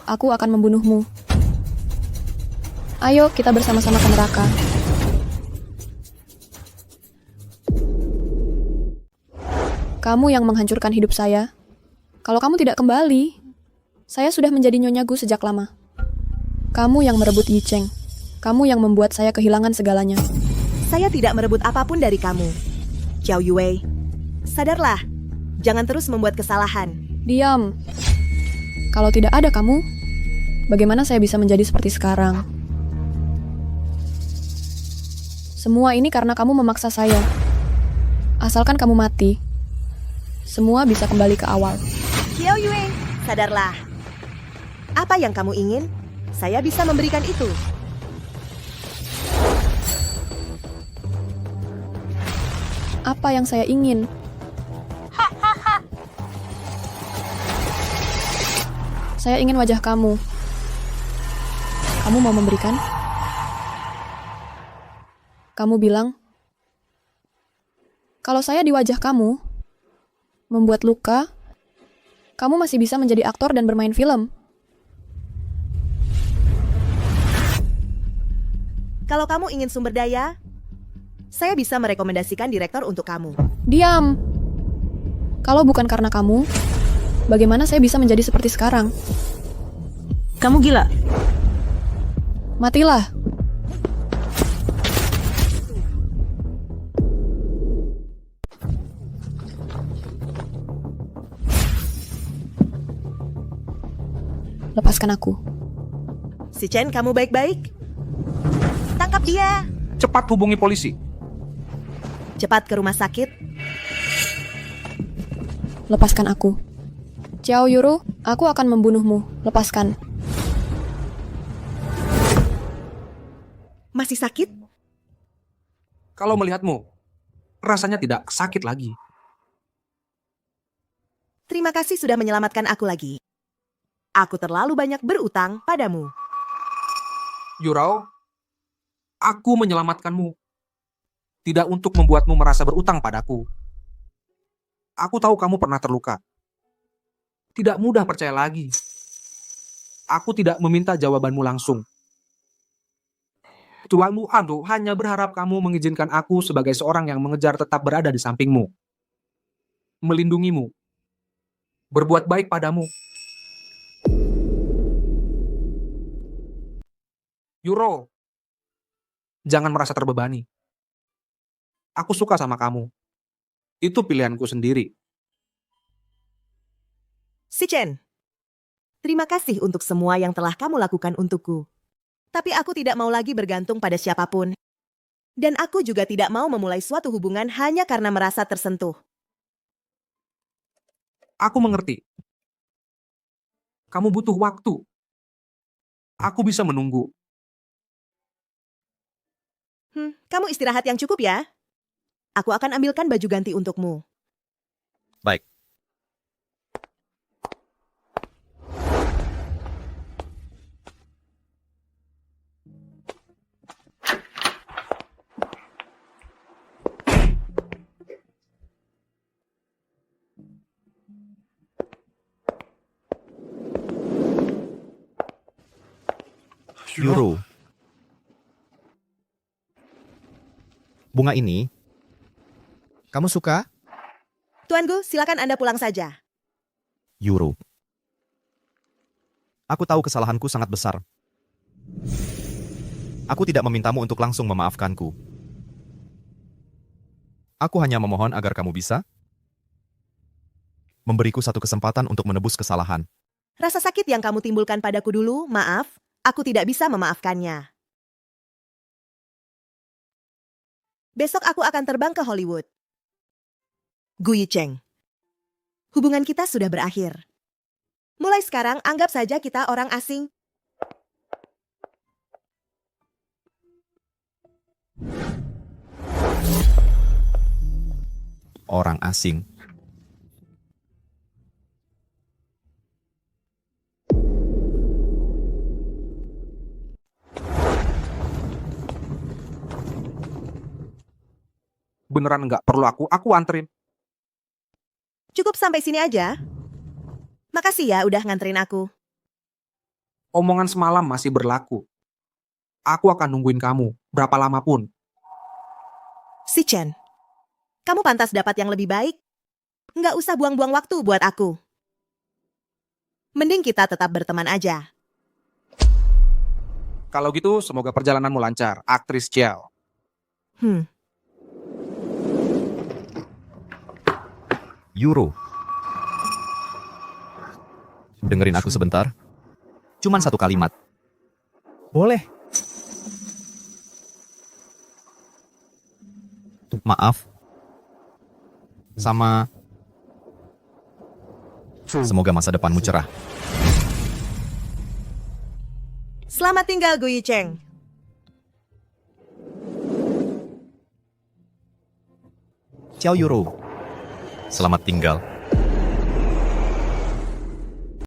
Aku akan membunuhmu. Ayo kita bersama-sama ke neraka. Kamu yang menghancurkan hidup saya. Kalau kamu tidak kembali, saya sudah menjadi Nyonya Gu sejak lama. Kamu yang merebut Yi Cheng. Kamu yang membuat saya kehilangan segalanya. Saya tidak merebut apapun dari kamu. Xiao Yue, sadarlah. Jangan terus membuat kesalahan. Diam. Kalau tidak ada kamu, bagaimana saya bisa menjadi seperti sekarang? Semua ini karena kamu memaksa saya. Asalkan kamu mati, semua bisa kembali ke awal. Xiao Yue, sadarlah. Apa yang kamu ingin, saya bisa memberikan itu. Apa yang saya ingin? Saya ingin wajah kamu. Kamu mau memberikan? Kamu bilang, kalau saya di wajah kamu, membuat luka, kamu masih bisa menjadi aktor dan bermain film. Kalau kamu ingin sumber daya, saya bisa merekomendasikan direktur untuk kamu. Diam! Kalau bukan karena kamu, bagaimana saya bisa menjadi seperti sekarang? Kamu gila? Matilah! Lepaskan aku. Si Chen, kamu baik-baik? Tangkap dia! Cepat hubungi polisi. Cepat ke rumah sakit. Lepaskan aku. Xiao Yuro, aku akan membunuhmu. Lepaskan. Masih sakit? Kalau melihatmu, rasanya tidak sakit lagi. Terima kasih sudah menyelamatkan aku lagi. Aku terlalu banyak berutang padamu. Yurao, aku menyelamatkanmu. Tidak untuk membuatmu merasa berutang padaku. Aku tahu kamu pernah terluka. Tidak mudah percaya lagi. Aku tidak meminta jawabanmu langsung. Tuanmu Ando hanya berharap kamu mengizinkan aku sebagai seorang yang mengejar tetap berada di sampingmu. Melindungimu. Berbuat baik padamu. Yuro, jangan merasa terbebani. Aku suka sama kamu. Itu pilihanku sendiri. Si Chen, terima kasih untuk semua yang telah kamu lakukan untukku. Tapi aku tidak mau lagi bergantung pada siapapun. Dan aku juga tidak mau memulai suatu hubungan hanya karena merasa tersentuh. Aku mengerti. Kamu butuh waktu. Aku bisa menunggu. Kamu istirahat yang cukup ya. Aku akan ambilkan baju ganti untukmu. Baik. Yuro. Bunga ini, kamu suka? Tuan Gu, silakan Anda pulang saja. Yuro. Aku tahu kesalahanku sangat besar. Aku tidak memintamu untuk langsung memaafkanku. Aku hanya memohon agar kamu bisa memberiku satu kesempatan untuk menebus kesalahan. Rasa sakit yang kamu timbulkan padaku dulu, maaf. Aku tidak bisa memaafkannya. Besok aku akan terbang ke Hollywood. Gu Yicheng. Hubungan kita sudah berakhir. Mulai sekarang anggap saja kita orang asing. Orang asing. Beneran nggak perlu aku anterin. Cukup sampai sini aja. Makasih ya udah nganterin aku. Omongan semalam masih berlaku. Aku akan nungguin kamu, berapa lama pun. Si Chen, kamu pantas dapat yang lebih baik. Nggak usah buang-buang waktu buat aku. Mending kita tetap berteman aja. Kalau gitu, semoga perjalananmu lancar, aktris Chiao. Yuro. Dengerin aku sebentar. Cuman satu kalimat. Boleh. Maaf. Sama. Semoga masa depanmu cerah. Selamat tinggal, Gu Yicheng. Ciao Yuro. Selamat tinggal.